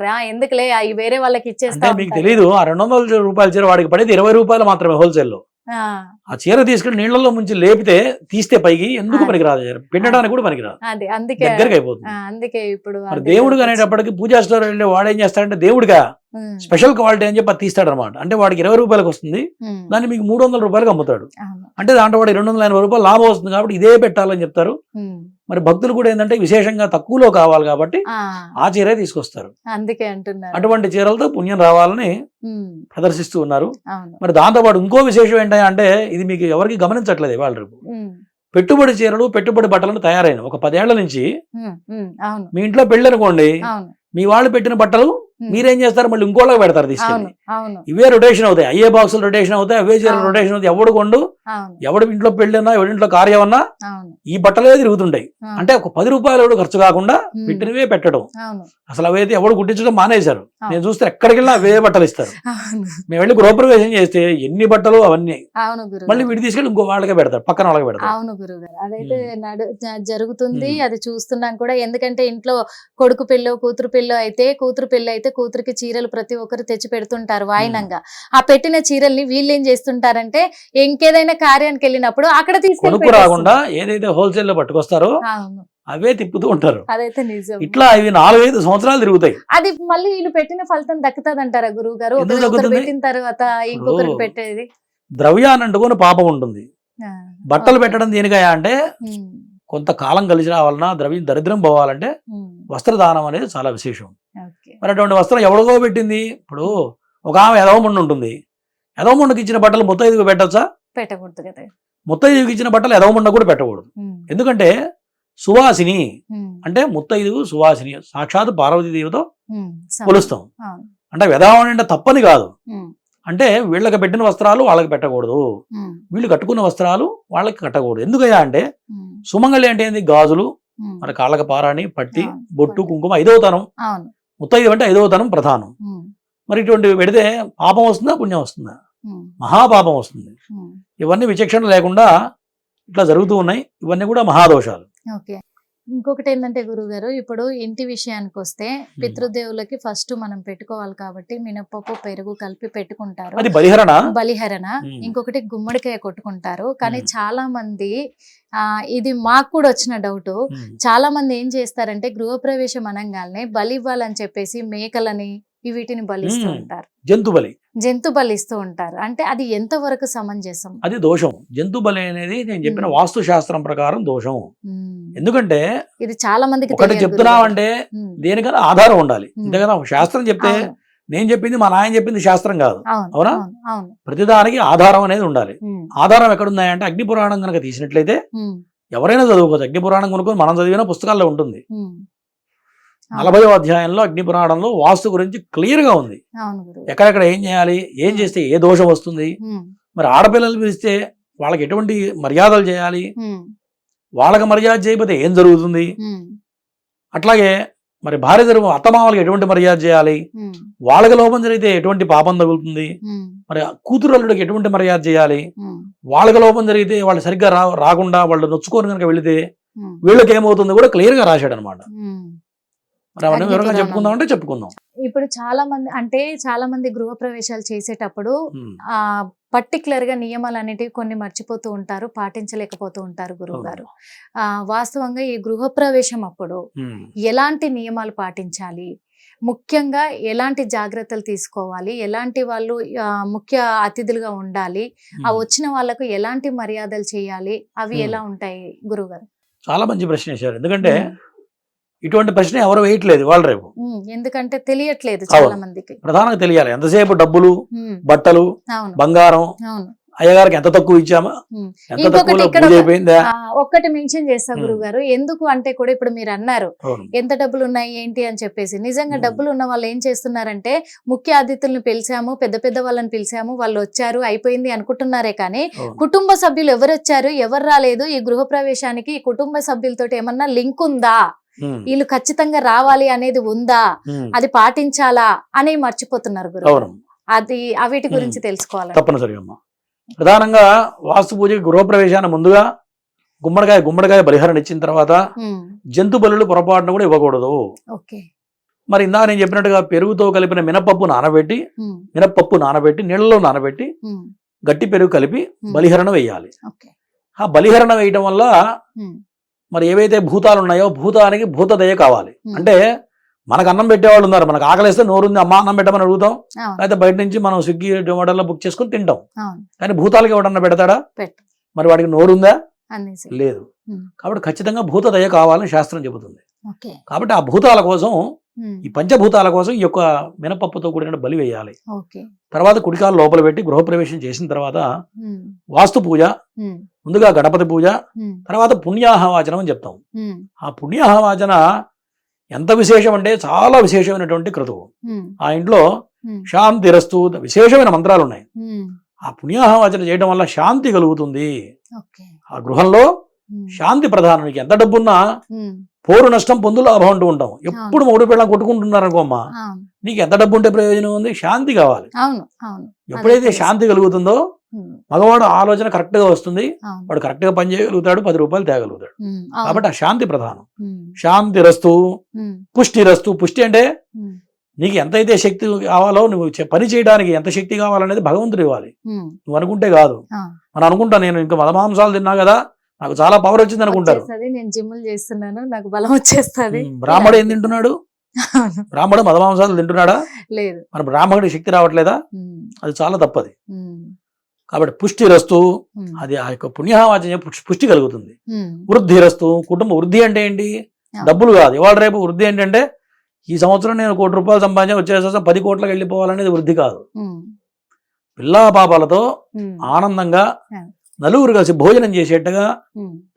వేరే వాళ్ళకి ఇచ్చేస్తా
అంటే మీకు
ఉంటారు.
తెలియదు, ఆ 200 రూపాయల చీర వాడికి పడేది 20 రూపాయలు మాత్రమే హోల్సేల్లో. ఆ చీర తీసుకుని నీళ్ళలో ముంచి లేపితే తీస్తే పైకి ఎందుకు పనికిరాదు, పిండడానికి కూడా పనికిరాదు,
అది అందుకే
దగ్గరికి అయిపోతుంది.
అందుకే ఇప్పుడు
మరి దేవుడు అనేటప్పటికి పూజా స్టోర్ వెళ్ళి వాడు ఏం చేస్తాడంటే దేవుడిగా స్పెషల్ క్వాలిటీ అని చెప్పి అది తీస్తాడు అనమాట. అంటే వాడికి 20 రూపాయలకు వస్తుంది, దాన్ని మీకు 300 రూపాయలకు అమ్ముతాడు. అంటే దాంట్లో వాడి 280 రూపాయలు లాభం వస్తుంది కాబట్టి ఇదే పెట్టాలని చెప్తారు. మరి భక్తులు కూడా ఏంటంటే విశేషంగా తక్కువలో కావాలి కాబట్టి ఆ చీరే తీసుకొస్తారు.
అందుకే అంటున్నారు
అటువంటి చీరలతో పుణ్యం రావాలని ప్రదర్శిస్తూ ఉన్నారు. మరి దాంతో పాటు ఇంకో విశేషం ఏంటంటే ఇది మీకు ఎవరికి గమనించట్లేదు ఇవాళ రేపు. పెట్టుబడి చీరలు పెట్టుబడి బట్టలను తయారైన ఒక 10 ఏళ్ల నుంచి మీ ఇంట్లో పెళ్లి అనుకోండి, మీ వాళ్ళు పెట్టిన బట్టలు మీరేం చేస్తారు, మళ్ళీ ఇంకోళ్ళకి పెడతారు తీసుకెళ్ళి. ఇవే రొటేషన్ అవుతాయి, అయ్యే బాక్సులు రొటేషన్ అవుతాయి, అవే చీరలు రొటేషన్ అవుతాయి. ఎవడు కొండు, ఎవడు ఇంట్లో పెళ్ళినా ఎవడింట్లో కార్యం అన్నా ఈ బట్టలే తిరుగుతుంటాయి. అంటే ఒక 10 రూపాయలు ఖర్చు కాకుండా పెట్టినవే పెట్టడం. అసలు అవైతే ఎవడు కుట్టించడం మానేశారు. నేను చూస్తే ఎక్కడికి వెళ్ళినా అవే బట్టలు ఇస్తారు. మేము వెళ్ళి గృహప్రవేశం చేస్తే ఎన్ని బట్టలు అవన్నీ మళ్ళీ వీటి తీసుకెళ్ళి ఇంకో వాళ్ళకే పెడతారు, పక్కన వాళ్ళకి పెడతారు.
అవును గురుగారు, అదైతే జరుగుతుంది, అది చూస్తున్నాం కూడా. ఎందుకంటే ఇంట్లో కొడుకు పెళ్ళో కూతురు పెళ్ళో అయితే కూతురికి చీరలు ప్రతి ఒక్కరు తెచ్చి పెడుతుంటారు వాయినంగా. ఆ పెట్టిన చీరల్ని వీళ్ళు ఏం చేస్తుంటారంటే ఇంకేదైనా కార్యానికి వెళ్ళినప్పుడు అక్కడ తీసుకొని
రాకుండా ఏదైతే హోల్సేల్ లో పట్టుకొస్తారో అవే తిప్పుతూ ఉంటారు.
అదైతే నిజం.
ఇట్లా ఇవి 4-5 సంవత్సరాలు తిరుగుతాయి.
అది మళ్ళీ వీళ్ళు పెట్టిన ఫలితం దక్కుతుందంటారా గురువు గారు? పెట్టిన తర్వాత ఇంకొకరికి పెట్టేది
ద్రవ్యాన్ని అంటుకొని పాపం ఉంటుంది. బట్టలు పెట్టడం దేనికయా అంటే కొంతకాలం కలిసి రావాలన్నా దరిద్రం పోవాలంటే వస్త్రదానం అనేది చాలా విశేషం. మరి అటువంటి వస్త్రం ఎవరికో పెట్టింది. ఇప్పుడు ఒక ఆమె ఎదవముండు ఉంటుంది, ఎదవముండుకి ఇచ్చిన బట్టలు ముత్తైదుకు పెట్టచ్చా?
పెట్టకూడదు కదా.
ముత్తైదుకి ఇచ్చిన బట్టలు ఎదవముండ కూడా పెట్టకూడదు. ఎందుకంటే సువాసిని అంటే ముత్తైదువు సువాసిని, సాక్షాత్ పార్వతీదేవితో కొలుస్తాం. అంటే ఎదవం అంటే తప్పని కాదు, అంటే వీళ్ళకి పెట్టిన వస్త్రాలు వాళ్ళకి పెట్టకూడదు, వీళ్ళు కట్టుకున్న వస్త్రాలు వాళ్ళకి కట్టకూడదు. ఎందుకయ్యా అంటే సుమంగళి అంటే ఏంది, గాజులు, మన కాళ్ళకి పారాణి, పట్టి, బొట్టు, కుంకుమ, 5వ తనం. ముత్తైదు అంటే 5వ తనం ప్రధానం. మరి ఇటువంటివి పెడితే పాపం వస్తుందా పుణ్యం వస్తుందా? మహాపాపం వస్తుంది. ఇవన్నీ విచక్షణ లేకుండా ఇట్లా జరుగుతూ ఉన్నాయి. ఇవన్నీ కూడా మహాదోషాలు.
ఇంకొకటి ఏంటంటే గురుగారు, ఇప్పుడు ఇంటి విషయానికి వస్తే పితృదేవులకి ఫస్ట్ మనం పెట్టుకోవాలి కాబట్టి మినపప్పు పెరుగు కలిపి పెట్టుకుంటారు,
అది
బలిహరణ. ఇంకొకటి గుమ్మడికాయ కొట్టుకుంటారు. కానీ చాలా మంది ఇది మాకు కూడా వచ్చిన డౌట్, చాలా మంది ఏం చేస్తారంటే గృహప్రవేశం అనగానే బలి ఇవ్వాలని చెప్పేసి మేకలని వీటిని బలిస్తూ ఉంటారు, జంతు బలిస్తూ ఉంటారు. అంటే అది ఎంత వరకు సమంజసం? అది
దోషం. జంతు బలి అనేది నేను చెప్పిన వాస్తు శాస్త్రం ప్రకారం దోషం. ఎందుకంటే ఇది చాలా మందికి ఒకటి చెప్తున్నామంటే దేనికైనా ఆధారం ఉండాలి. అంతేకదా, శాస్త్రం చెప్తే నేను చెప్పింది మా నాయన చెప్పింది శాస్త్రం కాదు, అవునా? ప్రతిదానికి ఆధారం అనేది ఉండాలి. ఆధారం ఎక్కడున్నాయంటే అగ్ని పురాణం కనుక తీసినట్లయితే ఎవరైనా చదువుకోవచ్చు. అగ్ని పురాణం కనుక మనం చదివిన పుస్తకాల్లో ఉంటుంది. 40వ అధ్యాయంలో అగ్ని పురాణంలో వాస్తు గురించి క్లియర్ గా ఉంది. ఎక్కడెక్కడ ఏం చేయాలి, ఏం చేస్తే ఏ దోషం వస్తుంది, మరి ఆడపిల్లలు పిలిస్తే వాళ్ళకి ఎటువంటి మర్యాదలు చేయాలి, వాళ్ళకి మర్యాద చేయకపోతే ఏం జరుగుతుంది, అట్లాగే మరి భార్య తరపు అత్తమామలకి ఎటువంటి మర్యాద చేయాలి, వాళ్ళకి లోపం జరిగితే ఎటువంటి పాపం తగులుతుంది, మరి కూతురుళ్ళకి ఎటువంటి మర్యాద చేయాలి, వాళ్ళకి లోపం జరిగితే వాళ్ళు సరిగ్గా రాకుండా వాళ్ళు నొచ్చుకొని కనుక వెళితే వీళ్ళకి ఏమవుతుంది కూడా క్లియర్ గా రాశాడు అనమాట. చెప్పుకుందాం.
ఇప్పుడు చాలా మంది గృహ ప్రవేశాలు చేసేటప్పుడు పర్టికులర్ గా నియమాలు అనేటివి కొన్ని మర్చిపోతూ ఉంటారు, పాటించలేకపోతూ ఉంటారు గురువు గారు. వాస్తవంగా ఈ గృహ ప్రవేశం అప్పుడు ఎలాంటి నియమాలు పాటించాలి, ముఖ్యంగా ఎలాంటి జాగ్రత్తలు తీసుకోవాలి, ఎలాంటి వాళ్ళు ముఖ్య అతిథులుగా ఉండాలి, ఆ వచ్చిన వాళ్ళకు ఎలాంటి మర్యాదలు చేయాలి, అవి ఎలా ఉంటాయి గురువు గారు?
చాలా మంచి ప్రశ్న వేశారు. ఎందుకంటే ఇటువంటి ప్రశ్న ఎవరు వేయట్లేదు వాళ్ళు రేపు,
ఎందుకంటే తెలియట్లేదు చాలా మందికి.
ప్రధానంగా తెలియాలి. ఎంతసేపు డబ్బులు, బట్టలు, బంగారం, అయ్యగారికి ఎంత తక్కువ ఇచ్చామా,
ఉమ్.
ఎంత
ఇంకొకటి
తక్కువలో
ఇక్కడ
పూజ అయిపోయిందా.
ఒక్కటి మెన్షన్ చేస్తా
ఉమ్.
గురువు గారు, ఎందుకు అంటే కూడా ఇప్పుడు మీరు అన్నారు
అవును.
ఎంత డబ్బులు ఉన్నాయి ఏంటి అని చెప్పేసి. నిజంగా
ఉమ్.
డబ్బులు ఉన్న వాళ్ళు ఏం చేస్తున్నారంటే ముఖ్య అతిథులను పిలిచాము, పెద్ద పెద్ద వాళ్ళని పిలిచాము, వాళ్ళు వచ్చారు అయిపోయింది అనుకుంటున్నారే కానీ
అవును.
కుటుంబ సభ్యులు ఎవరు వచ్చారు ఎవరు రాలేదు, ఈ గృహప్రవేశానికి ఈ కుటుంబ సభ్యులతో ఏమన్నా లింక్ ఉందా,
ఉమ్.
వీళ్ళు ఖచ్చితంగా రావాలి అనేది ఉందా,
ఉమ్.
అది పాటించాలా అని మర్చిపోతున్నారు గురువు.
అవును.
అది వీటి గురించి తెలుసుకోవాలి.
తప్పనిసరిగా అమ్మా. ప్రధానంగా వాస్తు పూజకి గృహప్రవేశాన్ని ముందుగా గుమ్మడికాయ బలిహరణ ఇచ్చిన తర్వాత జంతు బలులు పొరపాటున కూడా ఇవ్వకూడదు.
ఓకే.
మరి ఇందాక నేను చెప్పినట్టుగా పెరుగుతో కలిపిన మినపప్పు నానబెట్టి నీళ్ళలో నానబెట్టి గట్టి పెరుగు కలిపి బలిహరణ వేయాలి.
ఓకే.
ఆ బలిహరణ వేయటం వల్ల మరి ఏవైతే భూతాలు ఉన్నాయో భూతానికి భూతదయ కావాలి. అంటే మనకు అన్నం పెట్టేవాళ్ళు ఉన్నారు, మనకు ఆకలిస్తే నోరుంది అమ్మ అన్నం పెట్టమని అడుగుతాం, అయితే బయట నుంచి మనం స్విగ్గీ జొమాటోలో బుక్ చేసుకుని తింటాం. కానీ భూతాలకి ఎవడన్నా పెడతాడా? మరి వాడికి నోరుందా? లేదు. కాబట్టి ఖచ్చితంగా భూతదయ కావాలని శాస్త్రం చెబుతుంది. కాబట్టి ఆ భూతాల కోసం, ఈ పంచభూతాల కోసం ఈ యొక్క మినపప్పుతో కూడిన బలి వేయాలి. తర్వాత కుడికాలు లోపల పెట్టి గృహప్రవేశం చేసిన తర్వాత వాస్తు పూజ, ముందుగా గణపతి పూజ, తర్వాత పుణ్యాహవాచనం అని చెప్తాం. ఆ పుణ్యాహవాచన ఎంత విశేషం అంటే చాలా విశేషమైనటువంటి క్రతువు. ఆ ఇంట్లో శాంతిరస్తు విశేషమైన మంత్రాలు ఉన్నాయి. ఆ పుణ్యాహవాచన చేయడం వల్ల శాంతి కలుగుతుంది. ఆ గృహంలో శాంతి ప్రధానం. నీకు ఎంత డబ్బున్నా పోరు నష్టం పొందు లాభం అంటూ ఉంటాం. ఎప్పుడు మూడు పిల్లలు కొట్టుకుంటున్నారు అనుకోమ్మా, నీకు ఎంత డబ్బు ఉంటే ప్రయోజనం ఉంది? శాంతి కావాలి. ఎప్పుడైతే శాంతి కలుగుతుందో మగవాడు ఆలోచన కరెక్ట్ గా వస్తుంది, వాడు కరెక్ట్ గా పని చేయగలుగుతాడు, 10 రూపాయలు తేగలుగుతాడు. కాబట్టి ఆ శాంతి ప్రధానం. శాంతి రస్తు, పుష్టి రస్తు. పుష్టి అంటే నీకు ఎంతైతే శక్తి కావాలో, నువ్వు పని చేయడానికి ఎంత శక్తి కావాలనేది భగవంతుడు ఇవ్వాలి, నువ్వు అనుకుంటే కాదు. మనం అనుకుంటా నేను ఇంకా మదమాంసాలు తిన్నా కదా నాకు చాలా పవర్ వచ్చింది అనుకుంటారు.
నేను జిమ్ములు చేస్తున్నాను నాకు బలం వచ్చేస్తుంది.
బ్రాహ్మడు ఏం తింటున్నాడు? బ్రాహ్మడు మదమాంసాలు తింటున్నాడా?
లేదు.
మన బ్రాహ్మణుడి శక్తి రావట్లేదా? అది చాలా తప్పది. కాబట్టి పుష్టి రస్తు, అది ఆ యొక్క పుణ్యవాచన పుష్టి కలుగుతుంది. వృద్ధి రస్తు, కుటుంబ వృద్ధి అంటే ఏంటి? డబ్బులు కాదు. ఇవాళ రేపు వృద్ధి ఏంటంటే ఈ సంవత్సరం నేను 1 కోటి రూపాయలు సంపాదించి వచ్చేసరికి 10 కోట్లకు వెళ్ళిపోవాలనేది వృద్ధి కాదు. పిల్లా పాపాలతో ఆనందంగా నలుగురు కలిసి భోజనం చేసేట్టుగా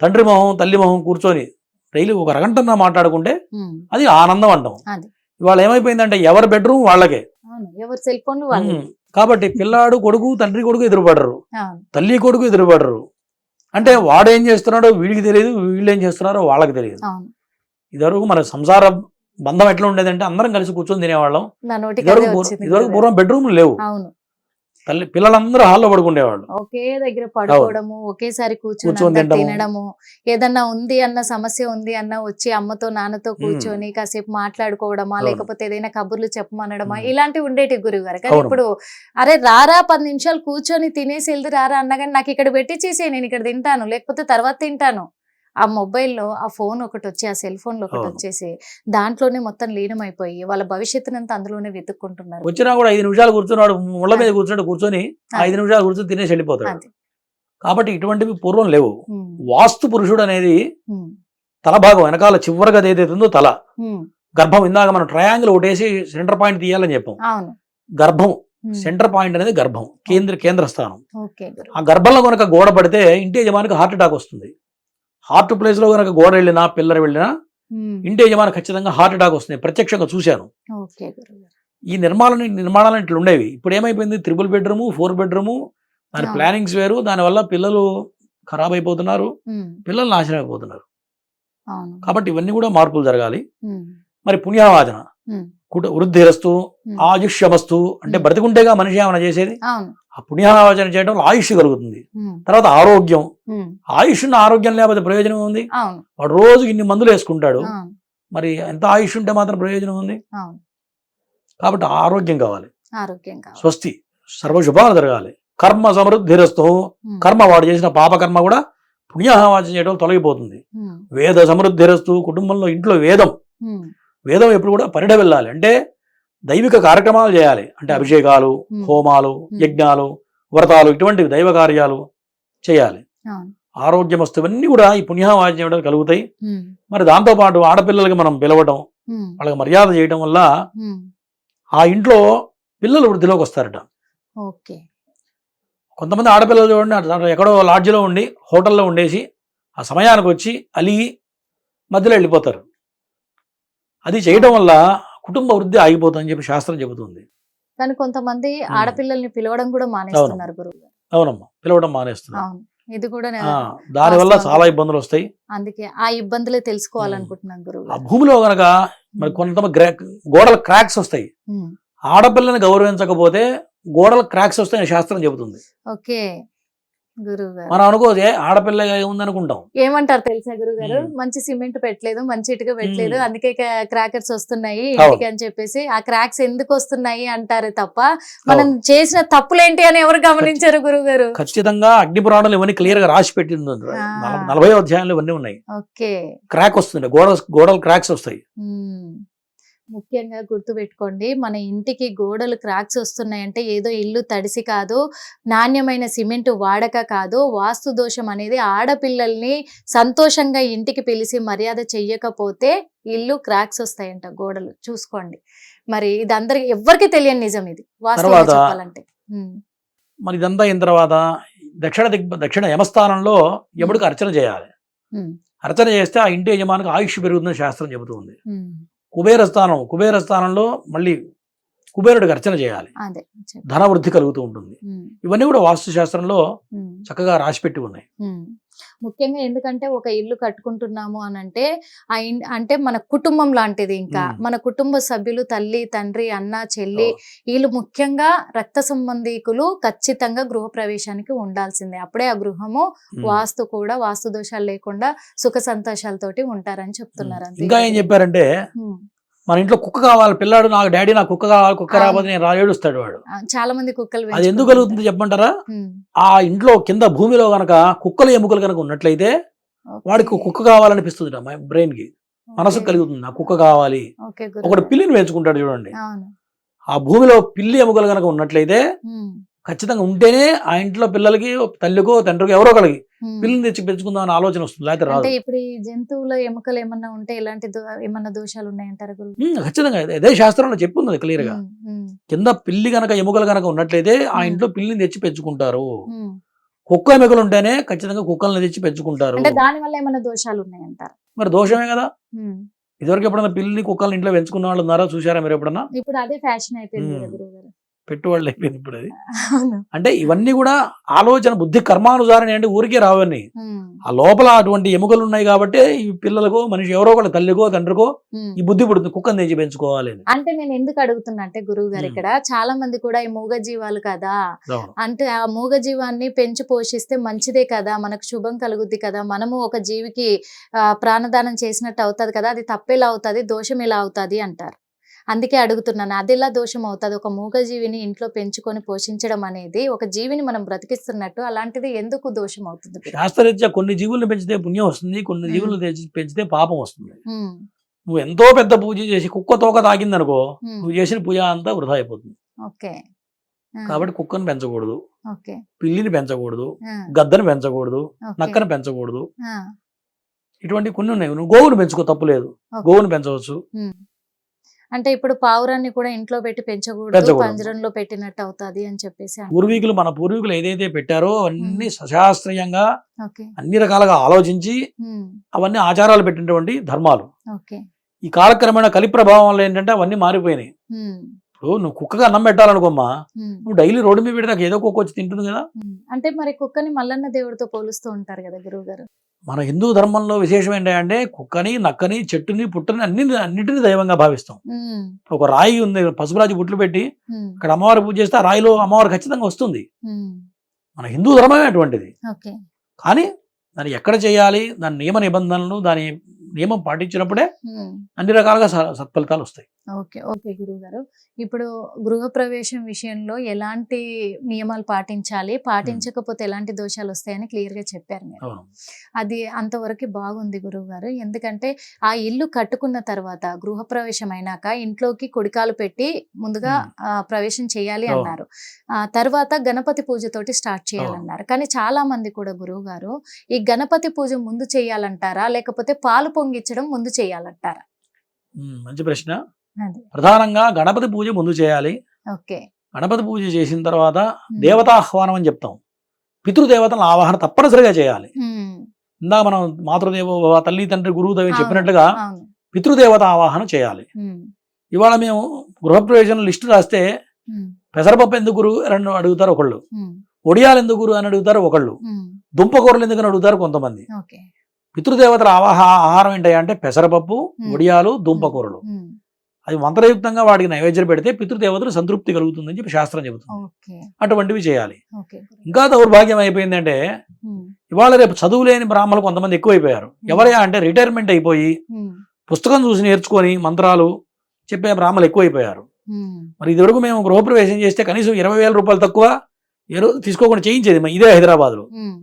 తండ్రి మొహం తల్లి మొహం కూర్చొని డైలీ ఒక అరగంటన్నా మాట్లాడుకుంటే అది ఆనందం అంటాం. ఇవాళ ఏమైపోయిందంటే ఎవరి బెడ్రూమ్ వాళ్ళకే,
ఎవరి సెల్ ఫోన్.
కాబట్టి పిల్లాడు కొడుకు తండ్రి కొడుకు ఎదురుపడరు, తల్లి కొడుకు ఎదురుపడరు. అంటే వాడు ఏం చేస్తున్నాడో వీడికి తెలియదు, వీళ్ళు ఏం చేస్తున్నారో వాళ్ళకి తెలియదు. ఇదివరకు మన సంసార బంధం ఎట్లా ఉండేదంటే అందరం కలిసి కూర్చొని తినేవాళ్ళం. ఇదివరకు పూర్వం బెడ్రూమ్లు లేవు, తల్లి పిల్లలందరూ హాల్లో పడుకునేవాళ్ళు,
ఒకే దగ్గర పడుకోవడము, ఒకేసారి కూర్చొని తినడము, ఏదన్నా ఉంది అన్న సమస్య ఉంది అన్న వచ్చి అమ్మతో నాన్నతో కూర్చొని కాసేపు మాట్లాడుకోవడమా, లేకపోతే ఏదైనా కబుర్లు చెప్పమనడమా, ఇలాంటివి ఉండేటి గురువు గారు. కానీ ఇప్పుడు అరే రారా 10 నిమిషాలు కూర్చొని తినేసి వెళ్తే రారా అన్నగాని నాకు ఇక్కడ పెట్టించేసి నేను ఇక్కడ తింటాను, లేకపోతే తర్వాత తింటాను. ఆ మొబైల్లో ఆ ఫోన్ ఒకటి వచ్చి, ఆ సెల్ ఫోన్లో ఒకటి వచ్చేసి దాంట్లోనే మొత్తం లీనమైపోయి వాళ్ళ భవిష్యత్తునంతా అందులోనే వెతుక్కుంటున్నారు.
వచ్చినా కూడా 5 నిమిషాలు కూర్చున్నాడు, ముళ్ళ మీద కూర్చొని 5 నిమిషాలు కూర్చొని తినేసి వెళ్ళిపోతాడు. కాబట్టి ఇటువంటివి పూర్వం లేవు. వాస్తు పురుషుడు అనేది తల భాగం వెనకాల చివరిగా ఏదైతే ఉందో తల, గర్భం. ఇందాక మనం ట్రయాంగిల్ ఒకటేసి సెంటర్ పాయింట్ తీయాలని చెప్పాం. గర్భం సెంటర్ పాయింట్ అనేది గర్భం, కేంద్ర స్థానం. ఆ గర్భంలో కనుక గోడ పడితే ఇంటి యజమానికి హార్ట్ అటాక్ వస్తుంది. హార్ట్ ప్లేస్ లో కనుక గోడ వెళ్ళినా పిల్లర్ వెళ్ళినా ఇంటి యజమాని ఖచ్చితంగా హార్ట్ అటాక్ వస్తుంది. ప్రత్యక్షంగా చూశాను. ఈ నిర్మాణాలు ఇట్లా ఉండేవి. ఇప్పుడు ఏమైపోయింది? 3 బెడ్రూము 4 బెడ్రూము, దాని ప్లానింగ్స్ వేరు. దానివల్ల పిల్లలు ఖరాబ్ అయిపోతున్నారు, పిల్లలు నాశనం అయిపోతున్నారు. కాబట్టి ఇవన్నీ కూడా మార్పులు జరగాలి. మరి పుణ్యవాచన, వృద్ధిరస్తు, ఆయుష్యమస్తు అంటే బ్రతికుంటేగా మనిషి ఏమైనా చేసేది. ఆ పుణ్యావాచన చేయడం వల్ల ఆయుష్ కలుగుతుంది. తర్వాత ఆరోగ్యం, ఆరోగ్యం లేకపోతే ప్రయోజనం ఉంది? వాడు రోజు ఇన్ని మందులు వేసుకుంటాడు, మరి ఎంత ఆయుష్ ఉంటే మాత్రం ప్రయోజనం ఉంది? కాబట్టి ఆరోగ్యం కావాలి. స్వస్తి, సర్వశుభాలు జరగాలి. కర్మ సమృద్ధిరస్తు, కర్మ వాడు చేసిన పాపకర్మ కూడా పుణ్యావాచన చేయడం తొలగిపోతుంది. వేద సమృద్ధిరస్తు, కుటుంబంలో ఇంట్లో వేదం ఎప్పుడు కూడా పరిడ వెళ్ళాలి. అంటే దైవిక కార్యక్రమాలు చేయాలి. అంటే అభిషేకాలు, హోమాలు, యజ్ఞాలు, వ్రతాలు, ఇటువంటివి దైవ కార్యాలు చేయాలి. ఆరోగ్యమస్తు ఇవన్నీ కూడా ఈ పుణ్యావాచన చేయడం కలుగుతాయి. మరి దాంతోపాటు ఆడపిల్లలకి మనం పిలవడం, వాళ్ళకి మర్యాద చేయడం వల్ల ఆ ఇంట్లో పిల్లలు వృద్ధిలోకి వస్తారట. కొంతమంది ఆడపిల్లలు చూడండి అట్లా ఎక్కడో లాడ్జ్లో ఉండి హోటల్లో ఉండేసి ఆ సమయానికి వచ్చి అలిగి మధ్యలో వెళ్ళిపోతారు. అది చేయడం వల్ల కుటుంబ వృద్ధి ఆగిపోతుందని చెప్పి శాస్త్రం చెబుతుంది.
కానీ కొంతమంది ఆడపిల్లల్ని పిలవడం కూడా మానేస్తున్నారు గురువు గారు.
అవునమ్మా, పిలవడం మానేస్తున్నారు.
అవును, ఇది కూడా
దానివల్ల చాలా ఇబ్బందులు వస్తాయి.
అందుకే ఆ ఇబ్బందులే తెలుసుకోవాలనుకుంటున్నాను గురువు
ఆ భూమిలో కనుక మరి కొంతమంది గోడల క్రాక్స్ వస్తాయి. ఆడపిల్లని గౌరవించకపోతే గోడల క్రాక్స్ వస్తాయని శాస్త్రం చెబుతుంది.
ఓకే గురువు గారు,
మనం అనుకోదే ఆడపిల్ల ఉందనుకుంటాం.
ఏమంటారు తెలుసా గురువు గారు, మంచి సిమెంట్ పెట్టలేదు, మంచి ఇటుక పెట్టలేదు, అందుకే క్రాకర్స్ వస్తున్నాయి ఇంటికి అని చెప్పేసి ఆ క్రాక్స్ ఎందుకు వస్తున్నాయి అంటారు తప్ప మనం చేసిన తప్పులేంటి అని ఎవరు గమనించారు గురువు గారు.
ఖచ్చితంగా అగ్ని పురాణాలు ఇవన్నీ క్లియర్ గా రాసి పెట్టింది. 40వ అధ్యాయంలో ఇవన్నీ ఉన్నాయి.
ఓకే,
క్రాక్ వస్తుంది, గోడలు క్రాక్స్ వస్తాయి.
ముఖ్యంగా గుర్తుపెట్టుకోండి, మన ఇంటికి గోడలు క్రాక్స్ వస్తున్నాయంటే ఏదో ఇల్లు తడిసి కాదు, నాణ్యమైన సిమెంట్ వాడక కాదు, వాస్తు దోషం అనేది ఆడపిల్లల్ని సంతోషంగా ఇంటికి పిలిచి మర్యాద చెయ్యకపోతే ఇల్లు క్రాక్స్ వస్తాయంట, గోడలు చూసుకోండి. మరి ఇది అందరికి ఎవ్వరికి తెలియని నిజం ఇది వాస్తవంగా చెప్పాలంటే.
మరి ఇదంతా అయిన తర్వాత దక్షిణ యమస్థానంలో యముడికి అర్చన చేయాలి. అర్చన చేస్తే ఆ ఇంటి యజమానికి ఆయుష్ పెరుగుతుందని శాస్త్రం చెబుతుంది. కుబేర స్థానంలో మళ్ళీ కుబేరుడికి అర్చన చేయాలి, ధన వృద్ధి కలుగుతూ ఉంటుంది. ఇవన్నీ కూడా వాస్తు శాస్త్రంలో చక్కగా రాసిపెట్టి ఉన్నాయి.
ముఖ్యంగా ఎందుకంటే ఒక ఇల్లు కట్టుకుంటున్నాము అని అంటే అంటే మన కుటుంబం లాంటిది, ఇంకా మన కుటుంబ సభ్యులు తల్లి తండ్రి అన్న చెల్లి వీళ్ళు ముఖ్యంగా రక్త సంబంధీకులు ఖచ్చితంగా గృహ ప్రవేశానికి ఉండాల్సిందే. అప్పుడే ఆ గృహము వాస్తు కూడా వాస్తు దోషాలు లేకుండా సుఖ సంతోషాలతోటి ఉంటారని చెప్తున్నారు.
ఇంకా ఏం చెప్పారంటే మన ఇంట్లో కుక్క కావాలి, పిల్లాడు నాకు డాడీ నాకు కుక్క కావాలి, కుక్క రాబోతే నేను ఏడుస్తాడు వాడు.
చాలా మంది కుక్కలు,
అది ఎందుకు కలుగుతుంది చెప్పమంటారా? ఆ ఇంట్లో కింద భూమిలో గనక కుక్కలు ఎముకలు కనుక ఉన్నట్లయితే వాడికి కుక్క కావాలనిపిస్తుంది, బ్రెయిన్ కి మనసుకు కలుగుతుంది, ఆ కుక్క కావాలి. ఒకటి పిల్లిని పెంచుకుంటాడు చూడండి, ఆ భూమిలో పిల్లి ఎముకలు కనుక ఉన్నట్లయితే ఖచ్చితంగా ఉంటేనే ఆ ఇంట్లో పిల్లలకి తల్లికో తండ్రికో ఎవరో కలిగి పిల్లిని తెచ్చి పెంచుకుందాం అనే ఆలోచన వస్తుంది, లేకపోతే రాదు.
ఇప్పుడు ఈ జంతువుల ఎముకలు ఏమన్నా ఉంటే ఎలాంటి ఏమన్నా దోషాలు ఉన్నాయంటారు?
ఖచ్చితంగా అదే శాస్త్రంలో చెప్పుంది క్లియర్ గా. కింద పిల్లి గనక ఎముకలు గనక ఉన్నట్లయితే ఆ ఇంట్లో పిల్లిని తెచ్చి పెంచుకుంటారు. కుక్క ఎముకలు ఉంటేనే ఖచ్చితంగా కుక్కల్ని తెచ్చి పెంచుకుంటారు.
దాని వల్ల ఏమైనా దోషాలు ఉన్నాయంటారు?
మరి దోషమే కదా. ఇదివరకు ఎప్పుడన్నా పిల్లిని కుక్కల్ని ఇంట్లో పెంచుకున్న వాళ్ళు ఉన్నారా, చూసారా మీరు ఎప్పుడన్నా?
ఇప్పుడు అదే ఫ్యాషన్ అయిపోయింది గురువుగారు,
పెట్టుబడులు అయిపోయింది ఇప్పుడు అది. అంటే ఇవన్నీ కూడా ఆలోచన బుద్ధి కర్మానుసారణ అంటే ఊరికే రావని, ఆ లోపల అటువంటి ఎముకలు ఉన్నాయి కాబట్టి ఈ పిల్లలకు మనిషి ఎవరో ఒకళ్ళ తల్లికో తండ్రికో ఈ బుద్ధి పుడుతుంది, కుక్కని తెచ్చి పెంచుకోవాలి.
అంటే నేను ఎందుకు అడుగుతున్నా అంటే గురువు గారు, ఇక్కడ చాలా మంది కూడా ఈ మూగ జీవాలు కదా, అంటే ఆ మూగ జీవాన్ని పెంచి పోషిస్తే మంచిదే కదా, మనకు శుభం కలుగుద్ది కదా, మనము ఒక జీవికి ప్రాణదానం చేసినట్టు అవుతుంది కదా, అది తప్పెలా అవుతుంది, దోషం ఎలా అవుతుంది అంటారు. అందుకే అడుగుతున్నాను, అది ఎలా దోషం అవుతుంది? ఒక మూగజీవిని ఇంట్లో పెంచుకొని పోషించడం అనేది ఒక జీవిని మనం బ్రతికిస్తున్నట్టు, అలాంటిది ఎందుకు దోషం అవుతుంది?
శాస్త్రరీత్యా కొన్ని జీవులను పెంచితే పుణ్యం వస్తుంది, కొన్ని జీవులను పెంచితే పాపం వస్తుంది. నువ్వు ఎంతో పెద్ద పూజ చేసి కుక్క తోక తాగిందనుకో, నువ్వు చేసిన పూజ అంతా వృధా అయిపోతుంది. కాబట్టి కుక్కను పెంచకూడదు, పిల్లిని పెంచకూడదు, గద్దను పెంచకూడదు, నక్కను పెంచకూడదు, ఇటువంటి కొన్ని ఉన్నాయి. నువ్వు గోవును పెంచుకో, తప్పులేదు, గోవును పెంచవచ్చు.
అంటే ఇప్పుడు పావురాన్ని కూడా ఇంట్లో పెట్టి పెంచకూడదు, పంజరంలో పెట్టినట్టు అవుతుంది అని చెప్పేసి
మన పూర్వీకులు ఏదైతే పెట్టారో అన్ని సశాస్త్రీయంగా అన్ని రకాలుగా ఆలోచించి అవన్నీ ఆచారాలు పెట్టినటువంటి ధర్మాలు. ఈ కాలక్రమేణా కలి ప్రభావం వల్ల ఏంటంటే అవన్నీ మారిపోయినాయి. ఇప్పుడు నువ్వు కుక్కగా అన్నం పెట్టాలనుకోమ్మా, నువ్వు డైలీ రోడ్డు మీద పెడితే ఏదో కుక్క వచ్చి తింటుంది కదా.
అంటే మరి కుక్కని మల్లన్న దేవుడితో పోలుస్తూ ఉంటారు కదా గురువు గారు.
మన హిందూ ధర్మంలో విశేషం ఏంటంటే కుక్కని నక్కని చెట్టుని పుట్టని అన్నిటిని దైవంగా భావిస్తాం. ఒక రాయి ఉంది, పసుపురాజు బుట్లు పెట్టి అక్కడ అమ్మవారి పూజ చేస్తే ఆ రాయిలో అమ్మవారు ఖచ్చితంగా వస్తుంది. మన హిందూ ధర్మమే అటువంటిది. కానీ దాన్ని ఎక్కడ చేయాలి, దాని నియమ నిబంధనలు, దాని నియమం పాటించినప్పుడే అన్ని రకాలుగా సత్ఫలితాలు వస్తాయి.
ఓకే ఓకే గురువు గారు, ఇప్పుడు గృహప్రవేశం విషయంలో ఎలాంటి నియమాలు పాటించాలి, పాటించకపోతే ఎలాంటి దోషాలు వస్తాయని క్లియర్ గా చెప్పారు మీరు. అది అంతవరకు బాగుంది గురువు గారు. ఎందుకంటే ఆ ఇల్లు కట్టుకున్న తర్వాత గృహప్రవేశం అయినాక ఇంట్లోకి కుడికాలు పెట్టి ముందుగా ప్రవేశం చేయాలి అన్నారు. తర్వాత గణపతి పూజతోటి స్టార్ట్ చేయాలన్నారు. కానీ చాలా మంది కూడా గురువు గారు ఈ గణపతి పూజ ముందు చేయాలంటారా, లేకపోతే పాలు పొంగిచ్చడం ముందు చేయాలంటారా?
మంచి ప్రశ్న. ప్రధానంగా గణపతి పూజ ముందు చేయాలి. గణపతి పూజ చేసిన తర్వాత దేవతాహ్వానం అని చెప్తాం. పితృదేవతల ఆవాహన తప్పనిసరిగా చేయాలి.
ఉమ్,
ఇందాక మనం మాతృదేవో భవ, తల్లి తండ్రి గురువు దైవం
అవును,
చెప్పినట్లుగా
అవును.
పితృదేవత ఆవాహన చేయాలి.
ఉమ్,
ఇవాళ మేము గృహప్రవేశం లిస్టు రాస్తే
ఉమ్,
పెసరపప్పు ఎందుకు గురు అని అడుగుతారు ఒకళ్ళు,
ఉమ్,
ఒడియాలు ఎందుకు గురు అని అడుగుతారు ఒకళ్ళు,
ఉమ్,
దుంపకూరలు ఎందుకని అడుగుతారు కొంతమంది.
ఓకే.
పితృదేవతల ఆహారం ఏంటంటే పెసరపప్పు, ఒడియాలు, దుంపకూరలు.
ఉమ్,
అది మంత్రయుక్తంగా వాడికి నైవేద్యం పెడితే పితృదేవతలు సంతృప్తి కలుగుతుందని చెప్పి శాస్త్రం చెబుతుంది.
ఓకే.
అటువంటివి చేయాలి.
ఓకే.
ఇంకా దౌర్భాగ్యం అయిపోయిందంటే
ఉమ్,
ఇవాళ రేపు చదువు లేని బ్రాహ్మణులు కొంతమంది ఎక్కువైపోయారు. ఎవరయ్యా అంటే రిటైర్మెంట్ అయిపోయి
ఉమ్,
పుస్తకం చూసి నేర్చుకొని మంత్రాలు చెప్పే బ్రాహ్మణులు ఎక్కువైపోయారు.
ఉమ్,
మరి ఇదివరకు మేము గృహప్రవేశం చేస్తే కనీసం 20,000 రూపాయలు తక్కువ తీసుకోకుండా చేయించేది ఇదే హైదరాబాద్లో.
ఉమ్,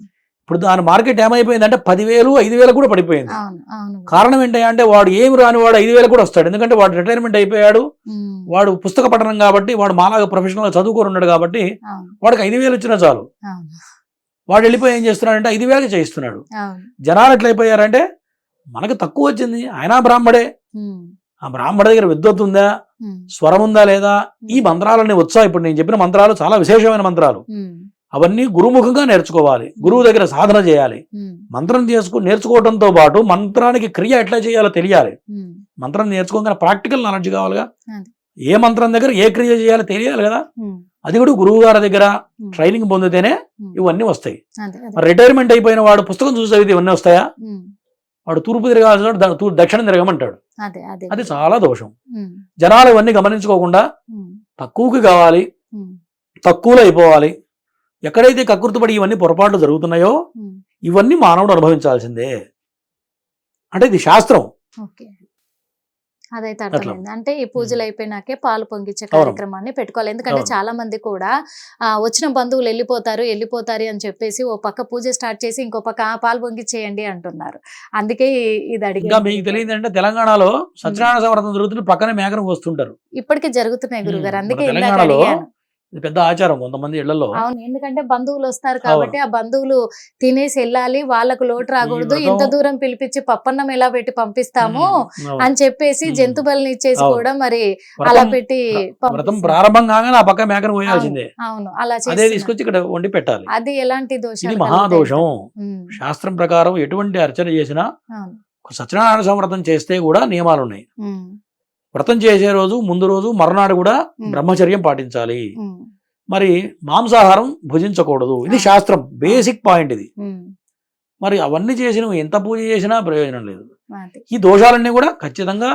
ఇప్పుడు దాని మార్కెట్ ఏమైపోయిందంటే 10,000, 5,000 కూడా పడిపోయింది.
అవును, అవును.
కారణం ఏంటంటే వాడు ఏమి రాని వాడు 5,000 కూడా వస్తాడు. ఎందుకంటే వాడు రిటైర్మెంట్ అయిపోయాడు,
ఉమ్,
వాడు పుస్తక పఠనం కాబట్టి, వాడు మాలాగా ప్రొఫెషనల్గా చదువుకొని ఉన్నాడు కాబట్టి
అవును,
వాడికి 5,000 వచ్చినా చాలు.
అవును,
వాడు వెళ్ళిపోయి ఏం చేస్తున్నాడంటే 5,000కి చేయిస్తున్నాడు.
అవును.
జనాలు ఎట్లయిపోయారంటే మనకు తక్కువ వచ్చింది, ఆయన బ్రాహ్మడే,
ఉమ్,
ఆ బ్రాహ్మణ దగ్గర విద్వత్ ఉందా,
ఉమ్,
స్వరం ఉందా లేదా, ఈ మంత్రాలన్నీ వచ్చా. ఇప్పుడు నేను చెప్పిన మంత్రాలు చాలా విశేషమైన మంత్రాలు.
ఉమ్,
అవన్నీ గురుముఖంగా నేర్చుకోవాలి, గురువు దగ్గర సాధన చేయాలి.
ఉమ్,
మంత్రం నేర్చుకోవడంతో పాటు మంత్రానికి క్రియ ఎట్లా చేయాలో తెలియాలి.
ఉమ్,
మంత్రం నేర్చుకోగానే ప్రాక్టికల్ నాలెడ్జ్ కావాలిగా.
అదే.
ఏ మంత్రం దగ్గర ఏ క్రియ చేయాలో తెలియాలి కదా.
ఉమ్,
అది కూడా గురువు గారి దగ్గర
ఉమ్,
ట్రైనింగ్ పొందితేనే
ఉమ్,
ఇవన్నీ వస్తాయి.
అదే, అదే.
మరి రిటైర్మెంట్ అయిపోయిన వాడు పుస్తకం చూసి చదివితే ఇవన్నీ వస్తాయా?
ఉమ్,
వాడు తూర్పు తిరగాల్సిన దక్షిణం తిరగమంటాడు.
అదే, అదే.
అది చాలా దోషం.
ఉమ్,
జనాలు ఇవన్నీ గమనించుకోకుండా
ఉమ్,
తక్కువకి కావాలి,
ఉమ్,
తక్కువలో అయిపోవాలి. ఎక్కడైతే కక్కుర్తిపడి ఇవన్నీ పొరపాట్లు జరుగుతున్నాయో
ఉమ్,
ఇవన్నీ మానవుడు అనుభవించాల్సిందే. అంటే ఇది శాస్త్రం.
ఓకే. అదైతే
అట్లా.
అర్థమైంది. అంటే ఈ పూజలు అయిపోయినాకే పాలు పొంగిచ్చే
అవును.
కార్యక్రమాన్ని పెట్టుకోవాలి. ఎందుకంటే
అవును.
చాలా మంది కూడా వచ్చిన బంధువులు వెళ్ళిపోతారు అని చెప్పేసి ఓ పక్క పూజ స్టార్ట్ చేసి ఇంకో పక్క పాలు పొంగిచ్చేయండి అంటున్నారు. అందుకే ఇది
ఇంకా
అడిగాను.
మీకు తెలియదు అంటే తెలంగాణలో సత్యనారాయణ సంవర్థం జరుగుతుంది, పక్కనే మేకను వస్తుంటారు.
ఇప్పటికీ జరుగుతున్నాయి గురుగారు.
మన
అందుకే ఇందాక
తెలంగాణలో
అడిగాను.
ఇది పెద్ద ఆచారం కొంతమంది ఇళ్లలో.
అవును, ఎందుకంటే బంధువులు వస్తారు కాబట్టి ఆ బంధువులు తినేసి వెళ్ళాలి, వాళ్ళకు లోటు రాకూడదు,
వ్రతం-
ఇంత దూరం పిలిపించి పప్పన్నం ఎలా పెట్టి పంపిస్తాము
అవును.
అని చెప్పేసి జంతు బలిని ఇచ్చేసి
అవును.
కూడా మరి
వ్రతం-
అలా పెట్టి
వ్రతం
పంపిస్తారు.
ప్రారంభం కాగానే ఆ పక్క మేకను పోయాల్సిందే.
అవును, అలా
అదే
చేస్తున్నారు.
తీసుకొచ్చి ఇక్కడ వండి పెట్టాలి.
అది ఎలాంటి
ఇది
దోషాలు
మహాదోషం.
కలుగుతాయి? ఉమ్,
శాస్త్రం ప్రకారం ఎటువంటి అర్చన చేసినా
అవును,
సత్యనారాయణ సంవ్రతం చేస్తే కూడా నియమాలు ఉన్నాయి.
ఉమ్,
వ్రతం చేసే రోజు ముందు రోజు మరునాడు కూడా
ఉమ్,
బ్రహ్మచర్యం పాటించాలి.
ఉమ్,
మరి మాంసాహారం భుజించకూడదు. ఇది శాస్త్రం బేసిక్ పాయింట్ ఇది.
ఉమ్,
మరి అవన్నీ చేసి నువ్వు ఎంత పూజ చేసినా ప్రయోజనం లేదు.
అది.
ఈ దోషాలన్నీ కూడా ఖచ్చితంగా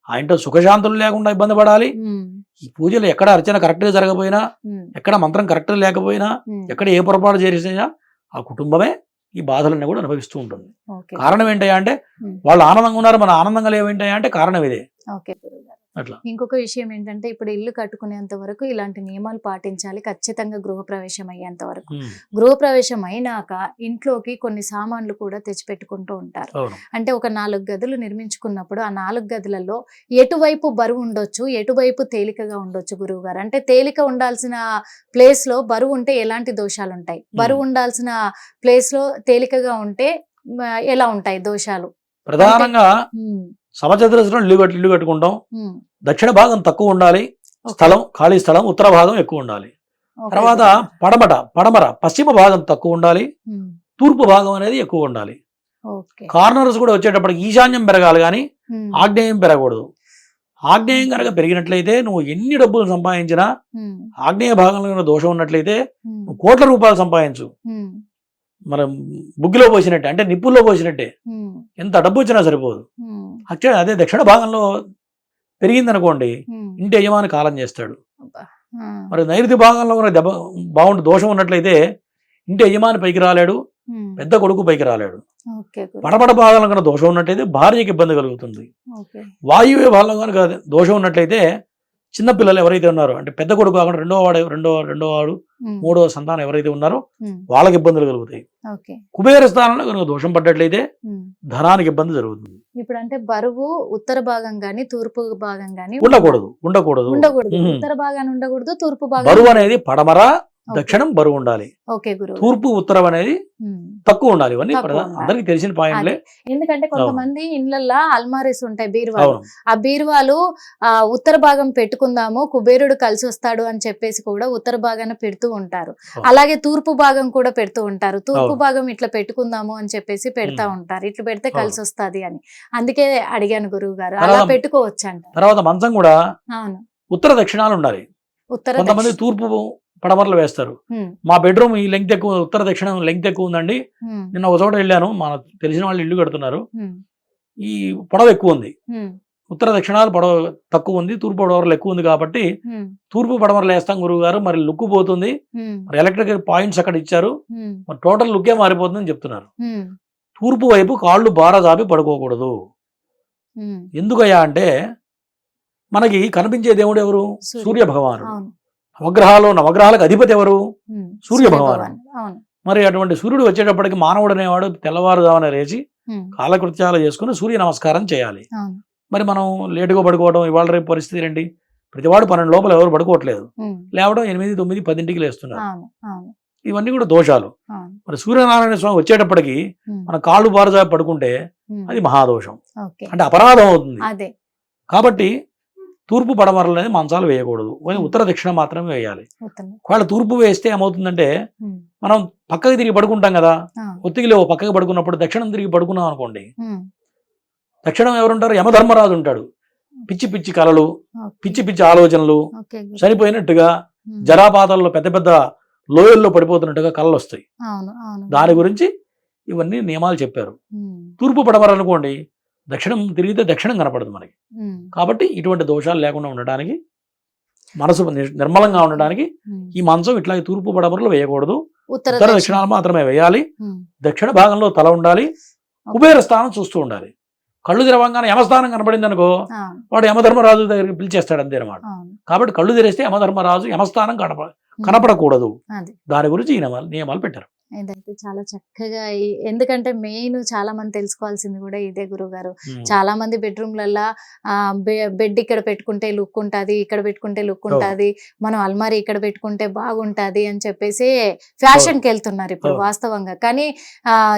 ఆయనతో సుఖశాంతులు లేకుండా ఇబ్బంది పడాలి.
ఉమ్,
ఈ పూజలు ఎక్కడ అర్చన కరెక్ట్గా జరగపోయినా,
ఉమ్,
ఎక్కడ మంత్రం కరెక్ట్ లేకపోయినా,
ఉమ్,
ఎక్కడ ఏ పొరపాటు చేసినా ఆ కుటుంబమే ఈ బాధలన్నీ కూడా అనుభవిస్తూ ఉంటుంది.
ఓకే.
కారణం ఏంటయ్యా అంటే
ఉమ్,
వాళ్ళు ఆనందంగా ఉన్నారు, మన ఆనందంగా లేవేంటయ్యా అంటే కారణం ఇదే.
ఓకే గురుగారు.
అట్లా.
ఇంకొక విషయం ఏంటంటే ఇప్పుడు ఇల్లు కట్టుకునేంత వరకు ఇలాంటి నియమాలు పాటించాలి ఖచ్చితంగా. గృహప్రవేశం అయ్యేంత వరకు,
ఉమ్,
గృహప్రవేశం అయినాక ఇంట్లోకి కొన్ని సామాన్లు కూడా తెచ్చిపెట్టుకుంటూ ఉంటారు.
అవును.
అంటే ఒక 4 గదులు నిర్మించుకున్నప్పుడు ఆ 4 గదులలో ఎటువైపు బరువు ఉండొచ్చు, ఎటువైపు తేలికగా ఉండొచ్చు గురువు గారు? అంటే తేలిక ఉండాల్సిన ప్లేస్ లో బరువు ఉంటే ఎలాంటి దోషాలు ఉంటాయి, బరువు ఉండాల్సిన ప్లేస్ లో తేలికగా ఉంటే ఎలా ఉంటాయి దోషాలు?
ప్రధానంగా
ఉమ్,
సమచతురస్రం ఇల్లు కట్టుకుంటాం.
ఉమ్,
దక్షిణ భాగం తక్కువ ఉండాలి, స్థలం ఖాళీ స్థలం, ఉత్తర భాగం ఎక్కువ ఉండాలి.
ఓకే
తర్వాత
గురుగారు.
పడమర పశ్చిమ భాగం తక్కువ ఉండాలి,
ఉమ్,
తూర్పు భాగం అనేది ఎక్కువ ఉండాలి.
ఓకే.
కార్నర్స్ కూడా వచ్చేటప్పటికి ఈశాన్యం పెరగాలి కానీ
ఉమ్,
ఆగ్నేయం పెరగకూడదు. ఆగ్నేయం కనుక పెరిగినట్లయితే నువ్వు ఎన్ని డబ్బులు సంపాదించినా,
ఉమ్,
ఆగ్నేయ భాగంలో కనుక దోషం ఉన్నట్లయితే
ఉమ్,
నువ్వు కోట్ల రూపాయలు సంపాదించు.
ఉమ్,
మనం బుగ్గిలో పోసినట్టే, అంటే నిప్పుల్లో పోసినట్టే.
ఉమ్,
ఎంత డబ్బు వచ్చినా సరిపోదు.
ఉమ్,
యాక్చువల్లీ అదే దక్షిణ భాగంలో పెరిగిందనుకోండి,
ఉమ్,
ఇంటి యజమాని కాలం చేస్తాడు.
అబ్బా. ఆ,
మరి నైరుతి భాగంలో ఉన్న దెబ్బ బాగుండి దోషం ఉన్నట్లయితే ఇంటి యజమాని పైకి రాలేడు,
ఉమ్,
పెద్ద కొడుకు పైకి రాలేడు.
ఓకే గురు.
పడమట భాగంలో కనుక దోషం ఉన్నట్లయితే భార్యకి ఇబ్బంది కలుగుతుంది.
ఓకే.
వాయువ్య భాగంలో కనుక దోషం ఉన్నట్లయితే చిన్న పిల్లలు ఎవరైతే ఉన్నారో, అంటే పెద్ద కొడుకు కాకుండా రెండో వాడు
ఉమ్,
మూడో సంతానం ఎవరైతే ఉన్నారో
ఉమ్,
వాళ్ళకి ఇబ్బందులు కలుగుతాయి.
ఓకే.
కుబేర స్థానంలో కనుక దోషం పడ్డట్లయితే
ఉమ్.
ధనానికి ఇబ్బంది జరుగుతుంది.
ఇప్పుడు అంటే బరువు ఉత్తర భాగం గాని తూర్పు భాగం గాని
ఉండకూడదు.
ఉండకూడదు.
ఉహు.
ఉత్తర భాగాన్ని ఉండకూడదు, తూర్పు భాగం
బరువు అనేది పడమర దక్షిణం బరువు ఉండాలి,
ఓకే గురువు.
తూర్పు ఉత్తరం అనేది తక్కువ ఉండాలి. ఇవన్నీ
తక్కువ ఉండాలి.
అందరికి తెలిసిన పాయింట్లే.
ఎందుకంటే కొంతమంది ఇళ్ళల్లో అల్మారీస్ ఉంటాయి, బీరువాలు.
అవును,
ఆ బీరువాలు ఉత్తర భాగం పెట్టుకుందాము, కుబేరుడు కలిసి వస్తాడు అని చెప్పేసి కూడా ఉత్తర భాగాన పెడుతూ ఉంటారు.
అవును.
అలాగే తూర్పు భాగం కూడా పెడుతూ ఉంటారు. తూర్పు
అవును.
భాగం ఇట్లా పెట్టుకుందాము అని చెప్పేసి పెడతా ఉంటారు, ఇట్లా పెడితే
అవును.
కలిసి వస్తాది అని. అందుకే అడిగాను గురువు గారు, అలా
తర్వాత-
పెట్టుకోవచ్చు అంట.
తర్వాత మంచం కూడా
అవును,
ఉత్తర దక్షిణాలు ఉండాలి.
ఉత్తర
కొంతమంది
దక్షిణ.
తూర్పు పడమరలు వేస్తారు.
ఉమ్,
మా బెడ్రూమ్ ఈ లెంగ్త్ ఎక్కువ, ఉత్తర దక్షిణం లెంగ్త్ ఎక్కువ ఉందండి,
ఉమ్,
నిన్న ఒక చోట వెళ్ళాను, మన తెలిసిన వాళ్ళు ఇల్లు కడుతున్నారు,
ఉమ్,
ఈ పొడవు ఎక్కువ ఉంది,
ఉమ్,
ఉత్తర దక్షిణాలు పొడవు తక్కువ ఉంది, తూర్పు పడమరలు ఎక్కువ ఉంది కాబట్టి
ఉమ్,
తూర్పు పడమరలు వేస్తాం గురువు గారు, మరి లుక్ పోతుంది,
ఉమ్,
మరి ఎలక్ట్రికల్ పాయింట్స్ అక్కడ ఇచ్చారు,
ఉమ్,
మరి టోటల్ లుక్కే మారిపోతుందని చెప్తున్నారు.
ఉమ్,
తూర్పు వైపు కాళ్ళు బారా జాపి పడుకోకూడదు.
ఉమ్.
ఎందుకయ్యా అంటే మనకి కనిపించే దేవుడు ఎవరు?
సూర్య.
సూర్య భగవానుడు.
అవును.
నవగ్రహాలకు అధిపతి ఎవరు?
ఉమ్,
సూర్య భగవానుడు.
అవును.
మరి అటువంటి సూర్యుడు వచ్చేటప్పటికి మానవుడు అనేవాడు తెల్లవారుజామున లేచి
ఉమ్,
కాలకృత్యాలు చేసుకుని సూర్య నమస్కారం చేయాలి.
అవును.
మరి మనం లేటుగా పడుకోవడం, ఇవాళ రేపు పరిస్థితి ఏంటి? ప్రతివాడు 12 లోపల ఎవరు పడుకోవట్లేదు,
ఉమ్,
లేవడం 8, 9, 10 లేస్తున్నారు.
అవును. అవును.
ఇవన్నీ కూడా దోషాలు.
అవును.
మరి సూర్యనారాయణ స్వామి వచ్చేటప్పటికి
ఉమ్,
మన కాళ్ళు బారుజాపి పడుకుంటే
ఉమ్,
అది మహాదోషం,
ఓకే.
అంటే అపరాధం అవుతుంది.
అదే.
కాబట్టి తూర్పు పడమరలు అనేది మంచాలు వేయకూడదు, ఉత్తర దక్షిణ మాత్రమే వేయాలి.
ఉత్తరం.
ఒకవేళ తూర్పు వేస్తే ఏమవుతుందంటే
ఉమ్,
మనం పక్కకి తిరిగి పడుకుంటాం కదా,
ఆ,
ఒత్తిగిలో పక్కకి పడుకున్నప్పుడు దక్షిణం తిరిగి పడుకున్నాం అనుకోండి,
ఉమ్,
దక్షిణం ఎవరుంటారు? యమధర్మరాజు ఉంటాడు. పిచ్చి పిచ్చి కలలు,
ఓకే.
పిచ్చి పిచ్చి ఆలోచనలు,
ఓకే గురు.
చనిపోయినట్టుగా
ఉమ్,
జరాపాతాల్లో పెద్ద పెద్ద లోయల్లో పడిపోతున్నట్టుగా కలలు వస్తాయి.
అవును. అవును.
దాని గురించి ఇవన్నీ నియమాలు చెప్పారు.
ఉమ్,
తూర్పు పడమర అనుకోండి, దక్షిణం తిరిగితే దక్షిణం కనపడదు మనకి.
ఉమ్,
కాబట్టి ఇటువంటి దోషాలు లేకుండా ఉండడానికి, మనసు నిర్మలంగా ఉండడానికి
ఉమ్.
ఈ మంచం ఇట్లా తూర్పు పడమరలు వేయకూడదు,
ఉత్తర
ఉత్తర
దక్షిణ.
దక్షిణాలు మాత్రమే వేయాలి.
ఉమ్,
దక్షిణ భాగంలో తల ఉండాలి, కుబేర స్థానం చూస్తూ ఉండాలి. కళ్ళు తెరవంగానే యమస్థానం కనపడింది అనుకో,
ఆ,
వాడు యమధర్మరాజు దగ్గరికి పిలిచేస్తాడు అంతే అనమాట.
అవును.
కాబట్టి కళ్ళు తెరిస్తే యమధర్మరాజు యమస్థానం కనపడకూడదు.
అది.
దాని గురించి ఈ నియమాలు పెట్టారు.
ఇదైతే చాలా చక్కగా ఎందుకంటే మెయిన్ చాలా మంది తెలుసుకోవాల్సింది కూడా ఇదే గురుగారు.
ఉమ్.
చాలా మంది బెడ్రూమ్లల్లో బెడ్ ఇక్కడ పెట్టుకుంటే లుక్ ఉంటుంది, ఇక్కడ పెట్టుకుంటే లుక్ ఉంటుంది, మనం అల్మారీ ఇక్కడ పెట్టుకుంటే బాగుంటది అని చెప్పేసి ఫ్యాషన్కి వెళ్తున్నారు ఇప్పుడు
అవును.
వాస్తవంగా. కానీ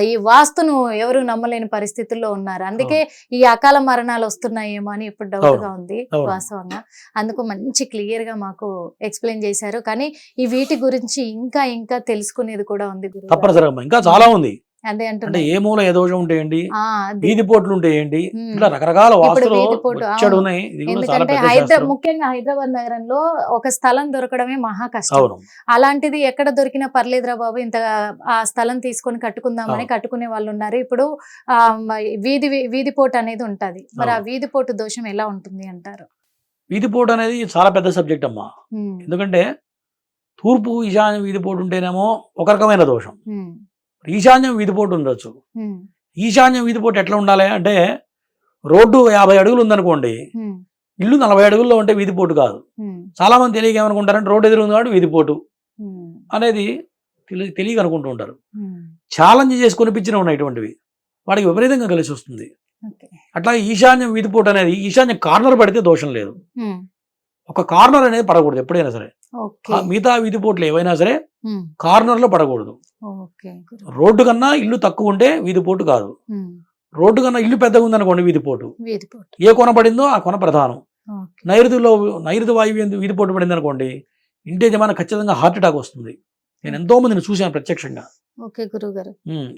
ఈ వాస్తును ఎవరు నమ్మలేని పరిస్థితుల్లో ఉన్నారు. అందుకే ఈ అకాల మరణాలు వస్తున్నాయేమో అని ఇప్పుడు డౌట్ గా ఉంది
అవును.
వాస్తవంగా. అందుకు మంచి క్లియర్ గా మాకు ఎక్స్ప్లెయిన్ చేశారు. కానీ ఈ వీటి గురించి ఇంకా ఇంకా తెలుసుకునేది కూడా ఉంది గురువు గారు.
తప్పనిసరిగా ఇంకా చాలా ఉంది.
అదే
అంటే
అంటున్నా.
ఏ మూల ఏ దోషం ఉంటాయండి,
అది.
వీధి పోట్లు ఉంటాయండి,
ఉమ్.
ఇట్లా రకరకాల
ఇప్పుడు
వాస్తులు
వీధి పోటు,
వచ్చాడు
అవును.
ఉన్నాయి. ఇది కూడా చాలా
ఎందుకంటే
పెద్ద శాస్త్రం.
ముఖ్యంగా హైదరాబాద్ నగరంలో ఒక స్థలం దొరకడమే మహా కష్టం.
అవును,
అలాంటిది ఎక్కడ దొరికినా పర్లేదురా బాబు, ఇంత ఆ స్థలం తీసుకొని కట్టుకుందామని
అవును.
కట్టుకునే వాళ్ళు ఉన్నారు. ఇప్పుడు వీధి పోటు అనేది ఉంటది. మరి ఆ
అవును.
వీధి పోటు దోషం ఎలా ఉంటుంది అంటారు?
వీధి పోటు అనేది చాలా పెద్ద సబ్జెక్ట్ అమ్మా.
ఉమ్,
ఎందుకంటే తూర్పు ఈశాన్యం వీధి పోటు ఉంటేనేమో ఒక రకమైన దోషం,
ఉమ్,
ఈశాన్యం వీధి పోటు ఉండొచ్చు.
ఉమ్,
ఈశాన్యం వీధి పోటు ఎట్లా ఉండాలి అంటే, రోడ్డు 50 అడుగులు ఉందనుకోండి,
ఉమ్,
ఇల్లు 40 అడుగుల్లో ఉంటే వీధి పోటు కాదు.
ఉమ్,
చాలా మంది తెలియక ఏమనుకుంటారంటే రోడ్డు ఎదురు ఉంది కాబట్టి వీధి పోటు
ఉమ్,
అనేది తెలియక అనుకుంటూ ఉంటారు.
ఉమ్,
ఛాలెంజ్ చేసి కొనిపించిన ఉన్నాయి ఇటువంటివి, వాడికి విపరీతంగా కలిసి వస్తుంది.
ఓకే.
అట్లా ఈశాన్యం వీధి పోటు అనేది, ఈశాన్యం కార్నర్ పడితే దోషం లేదు.
ఉమ్,
ఒక కార్నర్ అనేది పడకూడదు ఎప్పుడైనా సరే.
ఓకే.
మిగతా వీధి పోట్లు ఏవైనా సరే
ఉమ్,
కార్నర్ లో పడకూడదు.
ఓకే గురు.
రోడ్డు కన్నా ఇల్లు తక్కువ ఉంటే వీధి పోటు కాదు,
ఉమ్,
రోడ్డు కన్నా ఇల్లు పెద్దగా ఉందనుకోండి వీధి పోటు.
వీధి పోటు.
ఏ కొన పడిందో ఆ కొన ప్రధానం.
ఓకే.
నైరుతి వాయువు వీధి పోటు పడింది అనుకోండి, ఇంటి యజమాని ఖచ్చితంగా హార్ట్ అటాక్ వస్తుంది. నేను ఎంతో మందిని చూశాను ప్రత్యక్షంగా.
ఓకే గురువు గారు.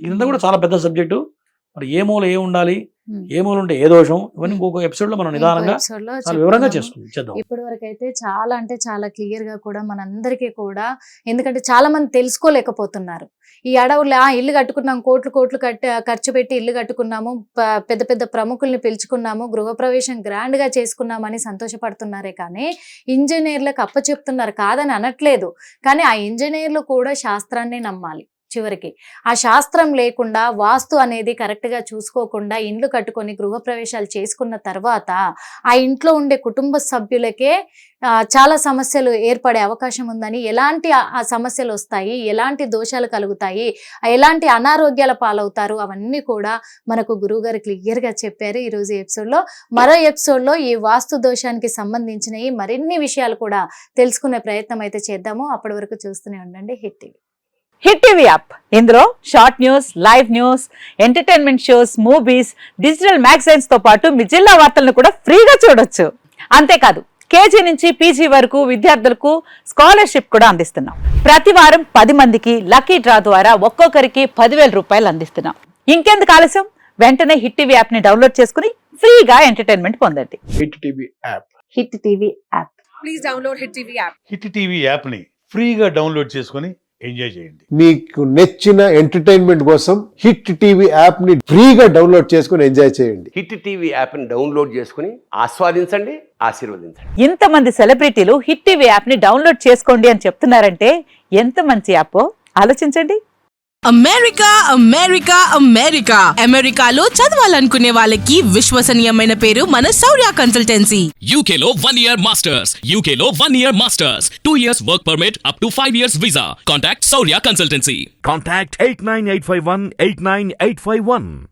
ఇదంతా కూడా చాలా పెద్ద సబ్జెక్టు. మరి ఏ మూల ఏ ఉండాలి,
ఉమ్.
ఏ మూల ఉంటే ఏ దోషం, ఇవన్నీ ఇంకొక ఎపిసోడ్ లో మనం నిదానంగా
ఎపిసోడ్ లో
చాలా వివరంగా
చెప్పుకుందాము.
చేద్దాం.
ఇప్పటి వరకు అయితే చాలా అంటే చాలా క్లియర్ గా కూడా మనందరికీ కూడా, ఎందుకంటే చాలా మంది తెలుసుకోలేకపోతున్నారు. ఈ అడవులు ఇల్లు కట్టుకున్నాం, కోట్లు కోట్లు ఖర్చు పెట్టి ఇల్లు కట్టుకున్నాము, పెద్ద పెద్ద ప్రముఖుల్ని పిలుచుకున్నాము, గృహప్రవేశం గ్రాండ్ గా చేసుకున్నామని సంతోషపడుతున్నారే కానీ ఇంజనీర్లకు అప్పచెప్తున్నారు, కాదని అనట్లేదు. కానీ ఆ ఇంజనీర్లు కూడా శాస్త్రాన్ని నమ్మాలి. చివరికి. ఆ శాస్త్రం లేకుండా వాస్తు అనేది కరెక్ట్గా చూసుకోకుండా ఇండ్లు కట్టుకొని గృహప్రవేశాలు చేసుకున్న తర్వాత ఆ ఇంట్లో ఉండే కుటుంబ సభ్యులకే చాలా సమస్యలు ఏర్పడే అవకాశం ఉందని, ఎలాంటి ఆ సమస్యలు వస్తాయి, ఎలాంటి దోషాలు కలుగుతాయి, ఎలాంటి అనారోగ్యాల పాలవుతారు, అవన్నీ కూడా మనకు గురువుగారు క్లియర్గా చెప్పారు. ఈరోజు ఎపిసోడ్లో మరో ఎపిసోడ్లో ఈ వాస్తు దోషానికి సంబంధించిన మరిన్ని విషయాలు కూడా తెలుసుకునే ప్రయత్నం అయితే చేద్దాము. అప్పటి వరకు చూస్తూనే ఉండండి hit TV.
Hit TV app, ఇందులో short news, live news, entertainment shows, movies, digital magazines తో పాటు మీ జిల్లా వార్తలను కూడా ఫ్రీగా చూడొచ్చు. అంతేకాదు కేజీ నుంచి పీజీ వరకు విద్యార్థులకు స్కాలర్షిప్ కూడా అందిస్తున్నాం. ప్రతి వారం 10 మందికి లక్కీ డ్రా ద్వారా ఒక్కొక్కరికి 10,000 రూపాయలు అందిస్తున్నాం. ఇంకెందుకు ఆలస్యం, వెంటనే హిట్ టీవీ యాప్ ని డౌన్లోడ్ చేసుకుని ఫ్రీగా ఎంటర్టైన్మెంట్ పొందండి.
Hit TV app.
Hit TV app.
Please download hit TV app.
Hit TV యాప్ని ఫ్రీగా డౌన్లోడ్ చేసుకొని ఎంజాయ్ చేయండి.
మీకు నచ్చిన ఎంటర్టైన్మెంట్ కోసం హిట్ టీవీ యాప్ ని ఫ్రీగా డౌన్లోడ్ చేసుకుని ఎంజాయ్ చేయండి.
హిట్ టీవీ యాప్ని డౌన్లోడ్ చేసుకుని ఆస్వాదించండి, ఆశీర్వదించండి.
ఇంతమంది సెలబ్రిటీలు హిట్ టీవీ యాప్ ని డౌన్లోడ్ చేసుకోండి అని చెప్తున్నారంటే ఎంత మంచి యాప్ ఆలోచించండి.
అమెరికా అమెరికా అమెరికా అమెరికాలో చదవాలనుకునే వాళ్ళకి విశ్వసనీయమైన పేరు మన శౌర్య కన్సల్టెన్సీ.
UK లో 1 year masters. UK లో 1 year masters. 2 years work permit up to 5 years visa. Contact Saurya Consultancy.
Contact 89851 89851.